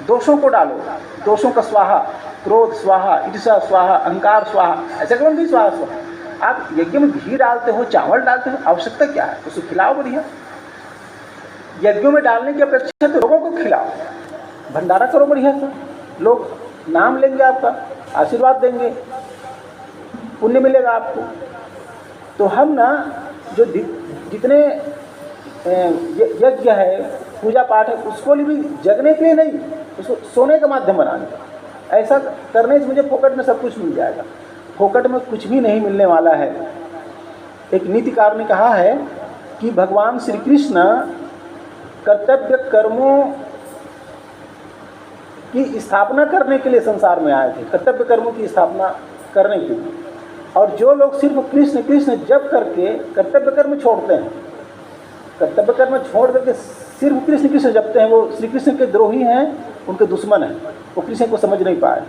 दोषों को डालो, दोषों का स्वाहा, क्रोध स्वाहा, ईर्ष्या स्वाहा, अहंकार स्वाहा, ऐसे कौन भी स्वाहा स्वाहा। आप यज्ञ में घी डालते हो, चावल डालते हो, आवश्यकता क्या है? उसको खिलाओ बढ़िया। यज्ञों में डालने की अपेक्षा तो लोगों को खिलाओ, भंडारा करो बढ़िया से, लोग नाम लेंगे, आपका आशीर्वाद देंगे, पुण्य मिलेगा आपको। तो हम ना जो जितने यज्ञ है, पूजा पाठ है, उसको भी जगने के लिए नहीं, उसको सोने का माध्यम बनाने का। ऐसा करने से मुझे फोकट में सब कुछ मिल जाएगा। फोकट में कुछ भी नहीं मिलने वाला है। एक नीतिकार ने कहा है कि भगवान श्री कृष्ण कर्तव्य कर्मों की स्थापना करने के लिए संसार में आए थे, कर्तव्य कर्मों की स्थापना करने के लिए। और जो लोग सिर्फ कृष्ण कृष्ण जप करके कर्तव्य कर्म छोड़ते हैं, कर्तव्य कर्म छोड़ करके सिर्फ कृष्ण कृष्ण जपते हैं, वो श्री कृष्ण के द्रोही हैं, उनके दुश्मन हैं, वो कृष्ण को समझ नहीं पाए।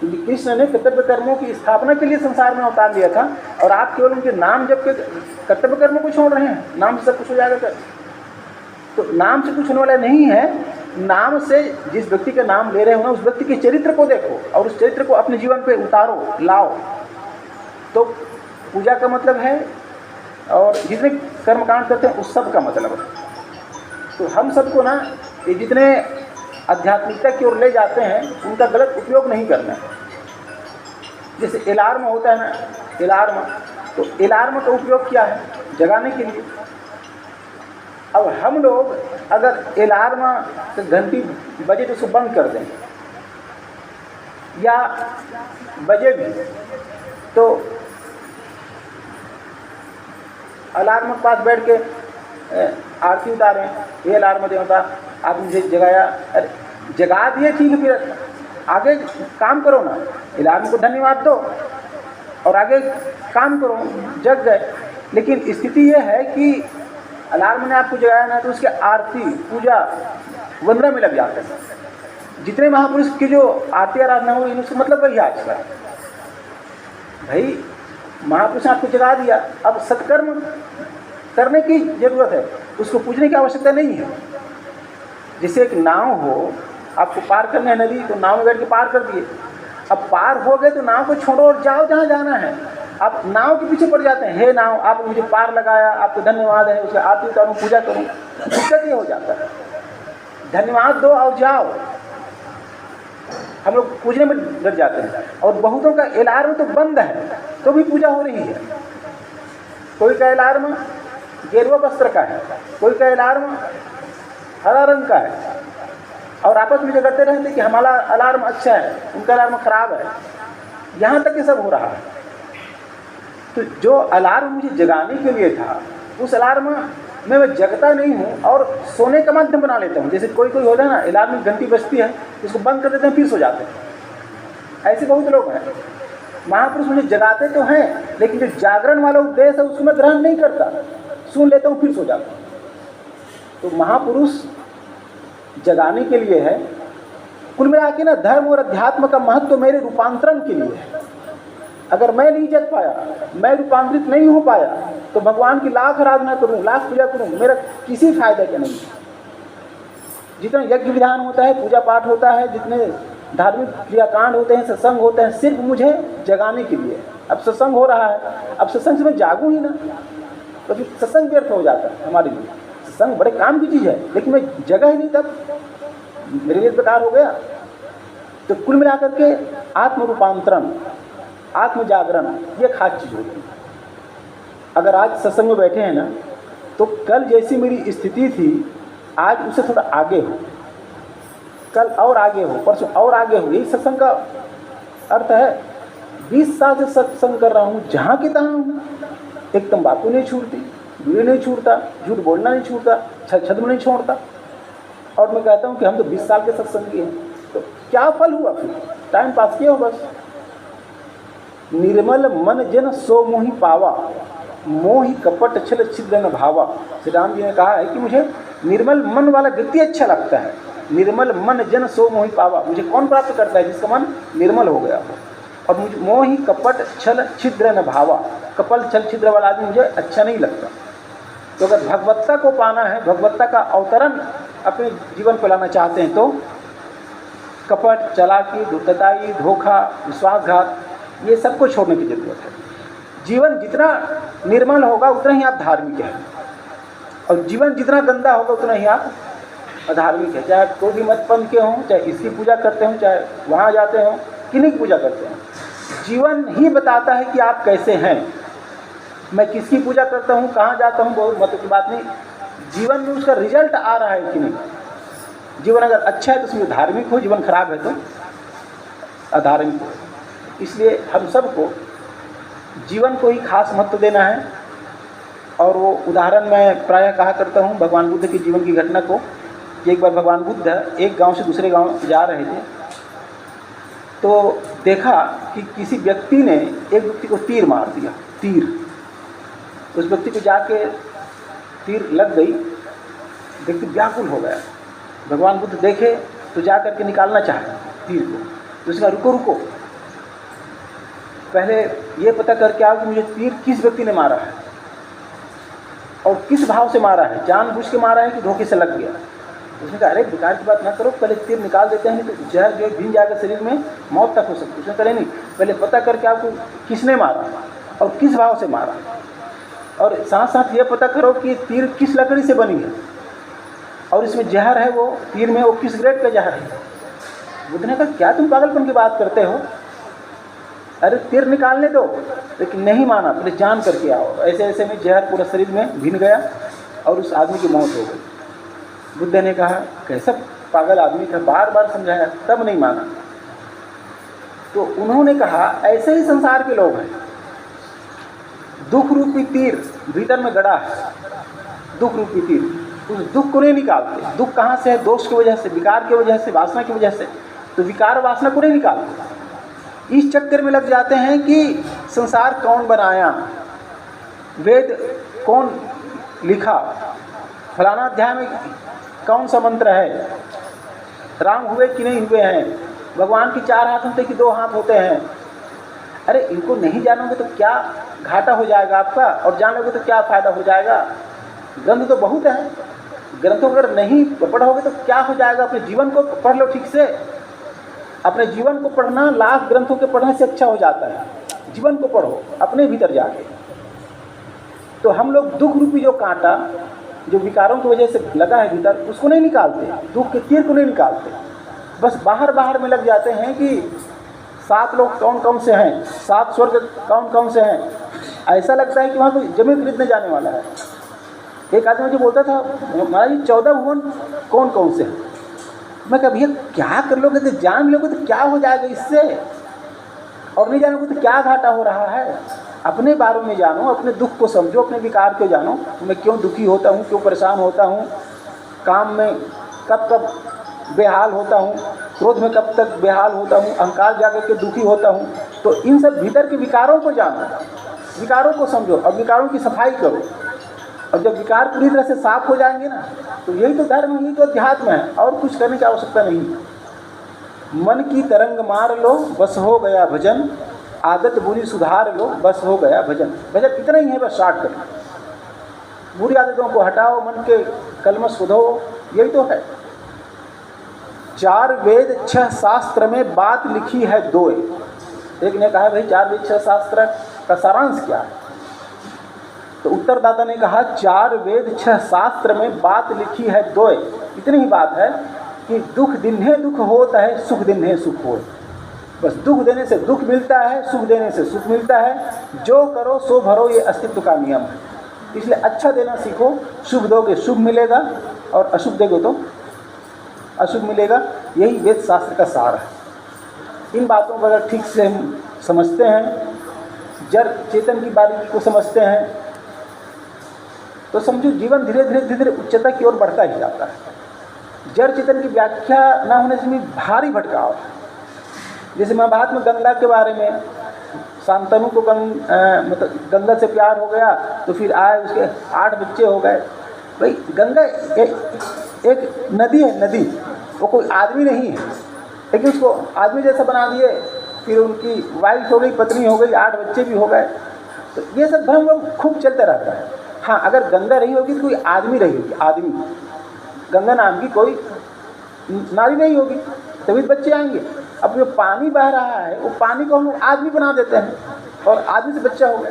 क्योंकि कृष्ण ने कर्तव्य कर्मों की स्थापना के लिए संसार में अवतार लिया था, और आप केवल उनके नाम जप के कर्तव्य कर्मों को छोड़ रहे हैं। नाम से सब कुछ हो जाएगा क्या? तो नाम से कुछ होने वाला नहीं है। नाम से जिस व्यक्ति का नाम ले रहे हो ना, उस व्यक्ति के चरित्र को देखो और उस चरित्र को अपने जीवन पे उतारो, लाओ। तो पूजा का मतलब है, और जितने कर्मकांड करते हैं उस सब का मतलब है। तो हम सबको ना ये जितने आध्यात्मिकता की ओर ले जाते हैं, उनका गलत उपयोग नहीं करना है। जैसे अलार्म होता है ना, अलार्म, तो अलार्म का उपयोग क्या है? जगाने के लिए। अब हम लोग अगर अलार्म से घंटी बजे तो उसको बंद कर दें, या बजे भी तो अलार्म के पास बैठ के आरती उतारें, ये अलार्म देवता आप मुझे जगाया, अरे जगा दिए ठीक है, फिर आगे काम करो ना। अलार्म को धन्यवाद दो और आगे काम करो, जग गए। लेकिन स्थिति ये है कि अलार्म ने आपको जगाया ना, तो उसके आरती पूजा वंदना में लग जाते हैं। जितने महापुरुष की जो आरती आराधना हुई, उसका मतलब वही आज का। भाई महापुरुष ने आपको जगा दिया, अब सत्कर्म करने की जरूरत है, उसको पूछने की आवश्यकता नहीं है। जैसे एक नाव हो, आपको पार करना है नदी, तो नाव में बैठ के पार कर दिए, अब पार हो गए तो नाव को छोड़ो और जाओ जहाँ जाना है। आप नाव के पीछे पड़ जाते हैं, हे नाव आप मुझे पार लगाया, आपको धन्यवाद है, उसका आरती उतारूँ, पूजा करूँ, दिक्कत ये हो जाता है। धन्यवाद दो और जाओ। हम लोग पूजने में डर जाते हैं, और बहुतों का अलार्म तो बंद है तो भी पूजा हो रही है। कोई का अलार्म गेरुआ वस्त्र का है, कोई का अलार्म हरा रंग का है, और आपस में झगड़ते रहते कि हमारा अलार्म अच्छा है, उनका अलार्म खराब है। यहाँ तक ये सब हो रहा है। तो जो अलार्म मुझे जगाने के लिए था, उस अलार्म में मैं जगता नहीं हूँ और सोने का माध्यम बना लेता हूँ। जैसे कोई होता है ना, अलार्म में घंटी बजती है, उसको बंद कर देते हैं, फिर सो जाते हैं। ऐसे बहुत लोग हैं। महापुरुष मुझे जगाते तो हैं, लेकिन जो जागरण वाला उद्देश्य है उसको मैं ग्रहण नहीं करता, सुन लेता हूँ फिर सो जाता हूँ। तो महापुरुष जगाने के लिए है। कुल मिला के ना, धर्म और अध्यात्म का महत्व मेरे रूपांतरण के लिए है। अगर मैं नहीं जग पाया, मैं रूपांतरित नहीं हो पाया, तो भगवान की लाख आराधना करूं, लाख पूजा करूं, मेरा किसी फायदा का नहीं। जितना यज्ञ विधान होता है, पूजा पाठ होता है, जितने धार्मिक क्रियाकांड होते हैं, सत्संग होते हैं, सिर्फ मुझे जगाने के लिए। अब सत्संग हो रहा है, अब सत्संग से मैं जागूं ही ना, तो फिर सत्संग व्यर्थ हो जाता है हमारे लिए। सत्संग बड़े काम की चीज़ है, लेकिन मैं जगा ही नहीं, तब मेरे लिए बेकार हो गया। तो कुल मिलाकर के आत्म रूपांतरण, आत्म जागरण, ये खास चीज़ होती है। अगर आज सत्संग में बैठे हैं ना, तो कल जैसी मेरी स्थिति थी, आज उससे थोड़ा आगे हो, कल और आगे हो, परसों और आगे हो। यही सत्संग का अर्थ है। 20 साल से सत्संग कर रहा हूँ, जहाँ के तहाँ हूँ, एक तंबाकू नहीं छूटती, बीड़ी नहीं छूटता, झूठ बोलना नहीं छूटता, छद्म नहीं छोड़ता। और मैं कहता हूँ कि हम तो 20 साल के सत्संगी हैं, तो क्या फल हुआ? फिर टाइम पास किया हो बस। निर्मल मन जन सो मोहि पावा, मोहि कपट छल छिद्र न भावा। श्री राम जी ने कहा है कि मुझे निर्मल मन वाला व्यक्ति अच्छा लगता है। निर्मल मन जन सो मोहि पावा, मुझे कौन प्राप्त करता है? जिसका मन निर्मल हो गया हो। और मुझे मोहि कपट छल छिद्र न भावा, कपल छल छिद्र वाला आदमी मुझे अच्छा नहीं लगता। तो अगर भगवत्ता को पाना है, भगवत्ता का अवतरण अपने जीवन को लाना चाहते हैं, तो कपट, चालाकी, धूर्तताई, धोखा, विश्वासघात, ये सबको छोड़ने की जरूरत है। जीवन जितना निर्मल होगा उतना ही आप धार्मिक हैं, और जीवन जितना गंदा होगा उतना ही आप अधार्मिक है। चाहे कोई भी मत पंथ के हों, चाहे इसकी पूजा करते हों, चाहे वहाँ जाते हों, किन्हीं की पूजा करते हैं, जीवन ही बताता है कि आप कैसे हैं। मैं किसकी पूजा करता हूँ, कहाँ जाता हूँ, बहुत महत्व की बात नहीं। जीवन में उसका रिजल्ट आ रहा है कि नहीं। जीवन अगर अच्छा है तो उसमें धार्मिक हो, जीवन खराब है तो अधार्मिक हो। इसलिए हम सबको जीवन को ही खास महत्व देना है। और वो उदाहरण मैं प्रायः कहा करता हूँ भगवान बुद्ध के जीवन की घटना को। एक बार भगवान बुद्ध एक गांव से दूसरे गांव जा रहे थे, तो देखा कि किसी व्यक्ति ने एक व्यक्ति को तीर मार दिया। तीर उस व्यक्ति को जाके तीर लग गई, व्यक्ति व्याकुल हो गया। भगवान बुद्ध देखे तो जा करके निकालना चाहे तीर को, तो उसने कहा रुको रुको, पहले ये पता करके आओ कि मुझे तीर किस व्यक्ति ने मारा है और किस भाव से मारा है, जानबूझ के मारा है कि धोखे से लग गया। उसने कहा अरे बेकार की बात ना करो, पहले तीर निकाल देते हैं, तो जहर जो भिन जाकर शरीर में मौत तक हो सकती है। उसने कहा नहीं, पहले पता करके आपको किसने मारा और किस भाव से मारा, और साथ साथ ये पता करो कि तीर किस लकड़ी से बनी है और इसमें जहर है, वो तीर में वो किस ग्रेड का जहर है। बुद्ध ने कहा क्या तुम पागलपन की बात करते हो, अरे तीर निकालने दो। लेकिन नहीं माना, पहले जान करके आओ। ऐसे ऐसे में जहर पूरा शरीर में भिन गया और उस आदमी की मौत हो गई। बुद्ध ने कहा कैसा पागल आदमी था, बार बार समझाया तब नहीं माना। तो उन्होंने कहा ऐसे ही संसार के लोग हैं, दुख रूपी तीर भीतर में गड़ा है, दुख रूपी तीर, उस दुख को नहीं निकालते। दुख कहाँ से है? दोष की वजह से, विकार की वजह से, वासना की वजह से। तो विकार वासना को नहीं निकालते। इस चक्कर में लग जाते हैं कि संसार कौन बनाया, वेद कौन लिखा, फलाना अध्याय में कौन सा मंत्र है, राम हुए कि नहीं हुए हैं, भगवान की 4 हाथ होते कि 2 हाथ होते हैं। अरे इनको नहीं जानोगे तो क्या घाटा हो जाएगा आपका, और जानोगे तो क्या फ़ायदा हो जाएगा। ग्रंथ तो बहुत है, ग्रंथों को अगर नहीं पढ़ोगे तो क्या हो जाएगा। अपने जीवन को पढ़ लो ठीक से। अपने जीवन को पढ़ना लाख ग्रंथों के पढ़ने से अच्छा हो जाता है। जीवन को पढ़ो अपने भीतर जाके। तो हम लोग दुख रूपी जो कांटा जो विकारों की वजह से लगा है भीतर, उसको नहीं निकालते, दुख के तीर को नहीं निकालते, बस बाहर बाहर में लग जाते हैं कि 7 लोग कौन कौन से हैं, 7 स्वर्ग कौन कौन से हैं। ऐसा लगता है कि वहाँ कोई जमीन खरीदने जाने वाला है। एक आदमी मुझे बोलता था, महाराज 14 भुवन कौन कौन से हैं। मैं कहा भैया क्या कर लोगे, तो जान लोगे तो क्या हो जाएगा इससे, और नहीं जानोगे तो क्या घाटा हो रहा है। अपने बारे में जानो, अपने दुख को समझो, अपने विकार को जानो, मैं क्यों दुखी होता हूँ, क्यों परेशान होता हूँ, काम में कब कब बेहाल होता हूँ, क्रोध में कब तक बेहाल होता हूँ, अहंकार जाकर के दुखी होता हूँ। तो इन सब भीतर के विकारों को जानो, विकारों को समझो और विकारों की सफाई करो। और जब विकार पूरी तरह से साफ हो जाएंगे ना, तो यही तो धर्म, यही तो अध्यात्म है, और कुछ करने की आवश्यकता नहीं। मन की तरंग मार लो बस हो गया भजन, आदत बुरी सुधार लो बस हो गया भजन। भजन इतना ही है, बस शार्ट कर, बुरी आदतों को हटाओ, मन के कलमश को धो, यही तो है। 4 वेद 6 शास्त्र में बात लिखी है 2। एक ने कहा भाई 4 वेद 6 शास्त्र का सारांश क्या है, तो उत्तरदाता ने कहा 4 वेद 6 शास्त्र में बात लिखी है 2। इतनी ही बात है कि दुख दिन्हे दुख होता है, सुख दिन्हे सुख हो। बस दुख देने से दुख मिलता है, सुख देने से सुख मिलता है। जो करो सो भरो, ये अस्तित्व का नियम है। इसलिए अच्छा देना सीखो, शुभ दोगे शुभ मिलेगा, और अशुभ दोगे तो अशुभ मिलेगा। यही वेद शास्त्र का सार है। इन बातों को अगर ठीक से हम समझते हैं, जड़ चेतन की बारीकी को समझते हैं, तो समझो जीवन धीरे धीरे धीरे धीरे उच्चता की ओर बढ़ता ही जाता है। जड़ चेतन की व्याख्या ना होने से भी भारी भटकाव है। जैसे महाभारत में गंगा के बारे में, शांतनु को मतलब गंगा से प्यार हो गया, तो फिर आए उसके 8 बच्चे हो गए। भाई गंगा एक नदी है, नदी, वो कोई आदमी नहीं है, लेकिन उसको आदमी जैसा बना दिए। फिर उनकी वाइफ हो गई, पत्नी हो गई, 8 बच्चे भी हो गए। तो ये सब भ्रम खूब चलता रहता है। हाँ, अगर गंगा रही होगी तो कोई आदमी रही होगी, आदमी। गंगा नाम की कोई नारी नहीं होगी, तभी बच्चे आएंगे। अब जो पानी बह रहा है, वो पानी को हम लोग आदमी बना देते हैं, और आदमी से बच्चा हो गया।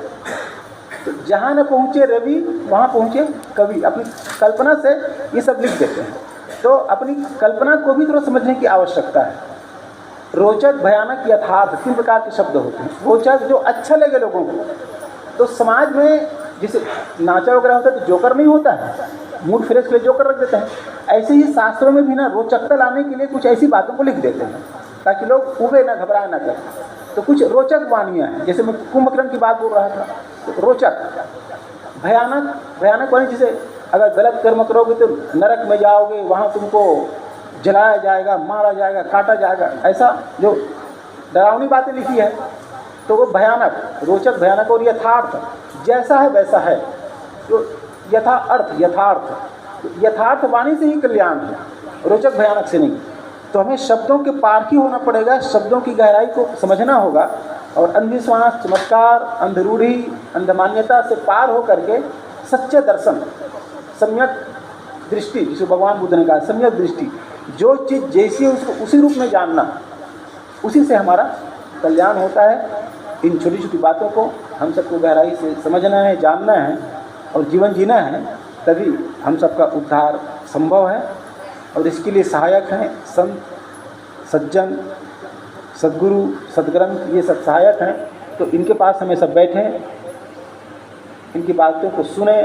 तो जहाँ न पहुँचे रवि, वहाँ पहुँचे कवि। अपनी कल्पना से ये सब लिख देते हैं। तो अपनी कल्पना को भी थोड़ा समझने की आवश्यकता है। रोचक, भयानक, यथार्थ 3 प्रकार के शब्द होते हैं। रोचक जो अच्छा लगे लोगों को। तो समाज में जैसे नाचा वगैरह होता है तो जोकर नहीं होता है, मूड फ्रेश के लिए जोकर रख देते हैं। ऐसे ही शास्त्रों में भी ना रोचकता लाने के लिए कुछ ऐसी बातों को लिख देते हैं ताकि लोग उबे ना, घबराए ना करें। तो कुछ रोचक वाणियाँ हैं, जैसे मैं कुंभकर्ण की बात बोल रहा था, तो रोचक। भयानक, भयानक वाणी जैसे अगर गलत कर्म करोगे तो नरक में जाओगे, वहाँ तुमको जलाया जाएगा, मारा जाएगा, काटा जाएगा, ऐसा जो डरावनी बातें लिखी है, तो वो भयानक, रोचक, भयानक। और यथार्थ, जैसा है वैसा है, तो यथा अर्थ, यथार्थ। यथार्थ वाणी से ही कल्याण है, रोचक भयानक से नहीं। तो हमें शब्दों के पारखी होना पड़ेगा, शब्दों की गहराई को समझना होगा, और अंधविश्वास, चमत्कार, अंधरूढ़ी, अंधमान्यता से पार हो करके सच्चे दर्शन, सम्यक दृष्टि, जिसे भगवान बुद्ध ने कहा सम्यक दृष्टि, जो चीज़ जैसी है उसको उसी रूप में जानना, उसी से हमारा कल्याण होता है। इन छोटी छोटी बातों को हम सबको गहराई से समझना है, जानना है और जीवन जीना है, तभी हम सबका उद्धार संभव है। और इसके लिए सहायक हैं संत, सज्जन, सद्गुरु, सद्ग्रंथ, ये सब सहायक हैं। तो इनके पास हमें सब बैठें, इनकी बातों को सुने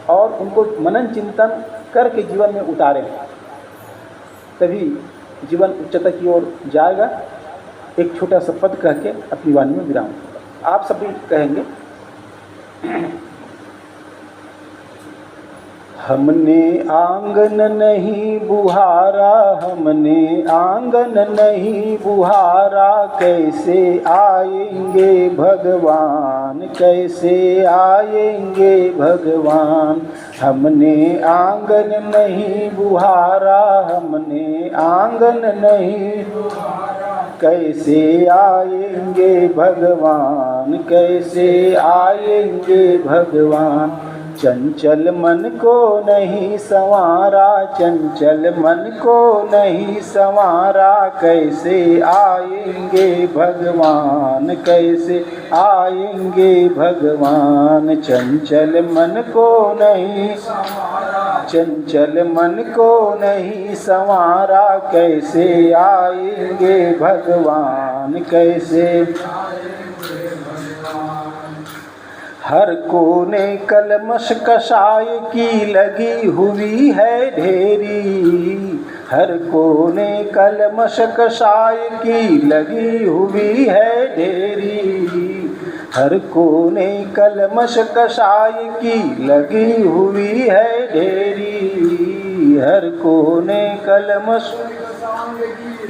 और उनको मनन चिंतन करके जीवन में उतारें, तभी जीवन उच्चता की ओर जाएगा। एक छोटा सा पद कह के अपनी वाणी में विराम। आप सभी कहेंगे, हमने आंगन नहीं बुहारा, हमने आंगन नहीं बुहारा, कैसे आएंगे भगवान, कैसे आएंगे भगवान। हमने आंगन नहीं बुहारा, हमने आंगन नहीं बुहारा, कैसे आएंगे भगवान, कैसे आएंगे भगवान। चंचल मन को नहीं संवारा, चंचल मन को नहीं संवारा, कैसे आएंगे भगवान, कैसे आएंगे भगवान। चंचल मन को नहीं, चंचल मन को नहीं संवारा, कैसे आएंगे भगवान, कैसे। हर कोने कलमश कषाय की लगी हुई है ढेरी, हर कोने कलमश कषाय की लगी हुई है ढेरी, हर कोने कलमश कषाय की लगी हुई है ढेरी, हर कोने कलमश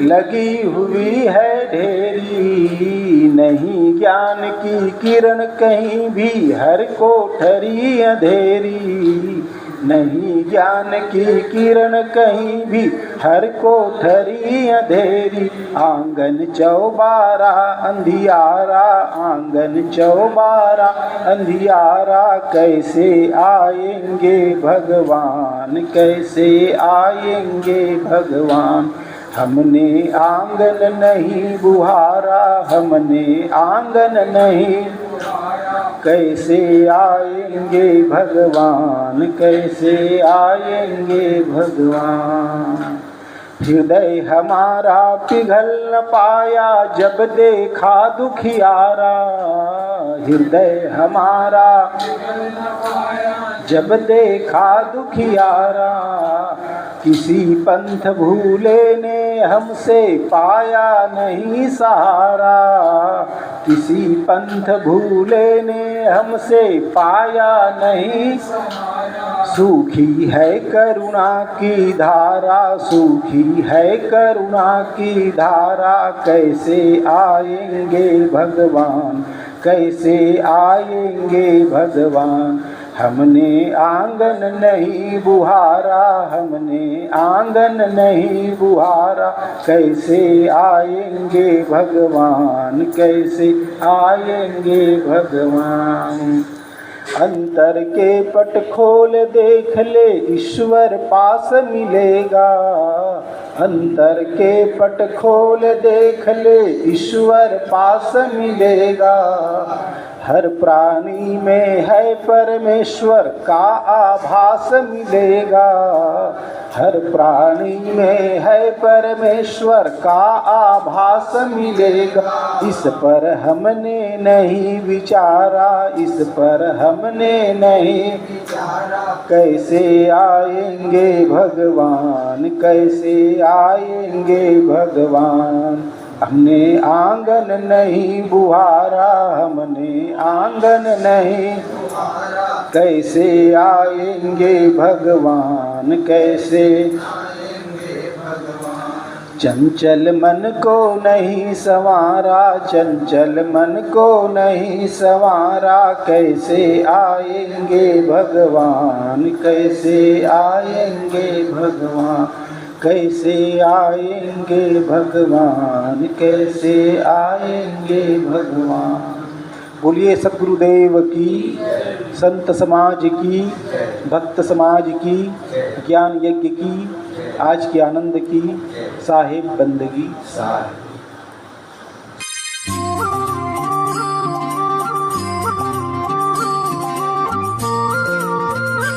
लगी हुई है ढेरी। नहीं ज्ञान की किरण कहीं भी, हर कोठरी अंधेरी, नहीं ज्ञान की किरण कहीं भी, हर कोठरी अंधेरी। आंगन चौबारा अंधियारा, आंगन चौबारा अंधियारा, कैसे आएंगे भगवान, कैसे आएंगे भगवान। हमने आंगन नहीं बुहारा, हमने आंगन नहीं, कैसे आएंगे भगवान, कैसे आएंगे भगवान। हृदय हमारा पिघल न पाया जब देखा दुखियारा, हृदय हमारा जब देखा दुखियारा। किसी पंथ भूले ने हमसे पाया नहीं सहारा, किसी पंथ भूले ने हमसे पाया नहीं। सूखी है करुणा की धारा, सूखी है करुणा की धारा, कैसे आएंगे भगवान, कैसे आएंगे भगवान। हमने आंगन नहीं बुहारा, हमने आंगन नहीं बुहारा, कैसे आएंगे भगवान, कैसे आएंगे भगवान। अंतर के पट खोल देख ले ईश्वर पास मिलेगा, अंतर के पट खोल देख ले ईश्वर पास मिलेगा। हर प्राणी में है परमेश्वर का आभास मिलेगा, हर प्राणी में है परमेश्वर का आभास मिलेगा। इस पर हमने नहीं विचारा, इस पर हमने नहीं विचारा, कैसे आएंगे भगवान, कैसे आएंगे भगवान। हमने आंगन नहीं बुहारा, हमने आंगन नहीं बुहारा, कैसे आएंगे भगवान, कैसे आएंगे भगवान। चंचल मन को नहीं संवारा, चंचल मन को नहीं संवारा, कैसे आएंगे भगवान, कैसे आएंगे भगवान, कैसे आएंगे भगवान, कैसे आएंगे भगवान। बोलिए सद्गुरुदेव की, संत समाज की, भक्त समाज की, ज्ञान यज्ञ की, आज के आनंद की, साहिब बंदगी साहिब।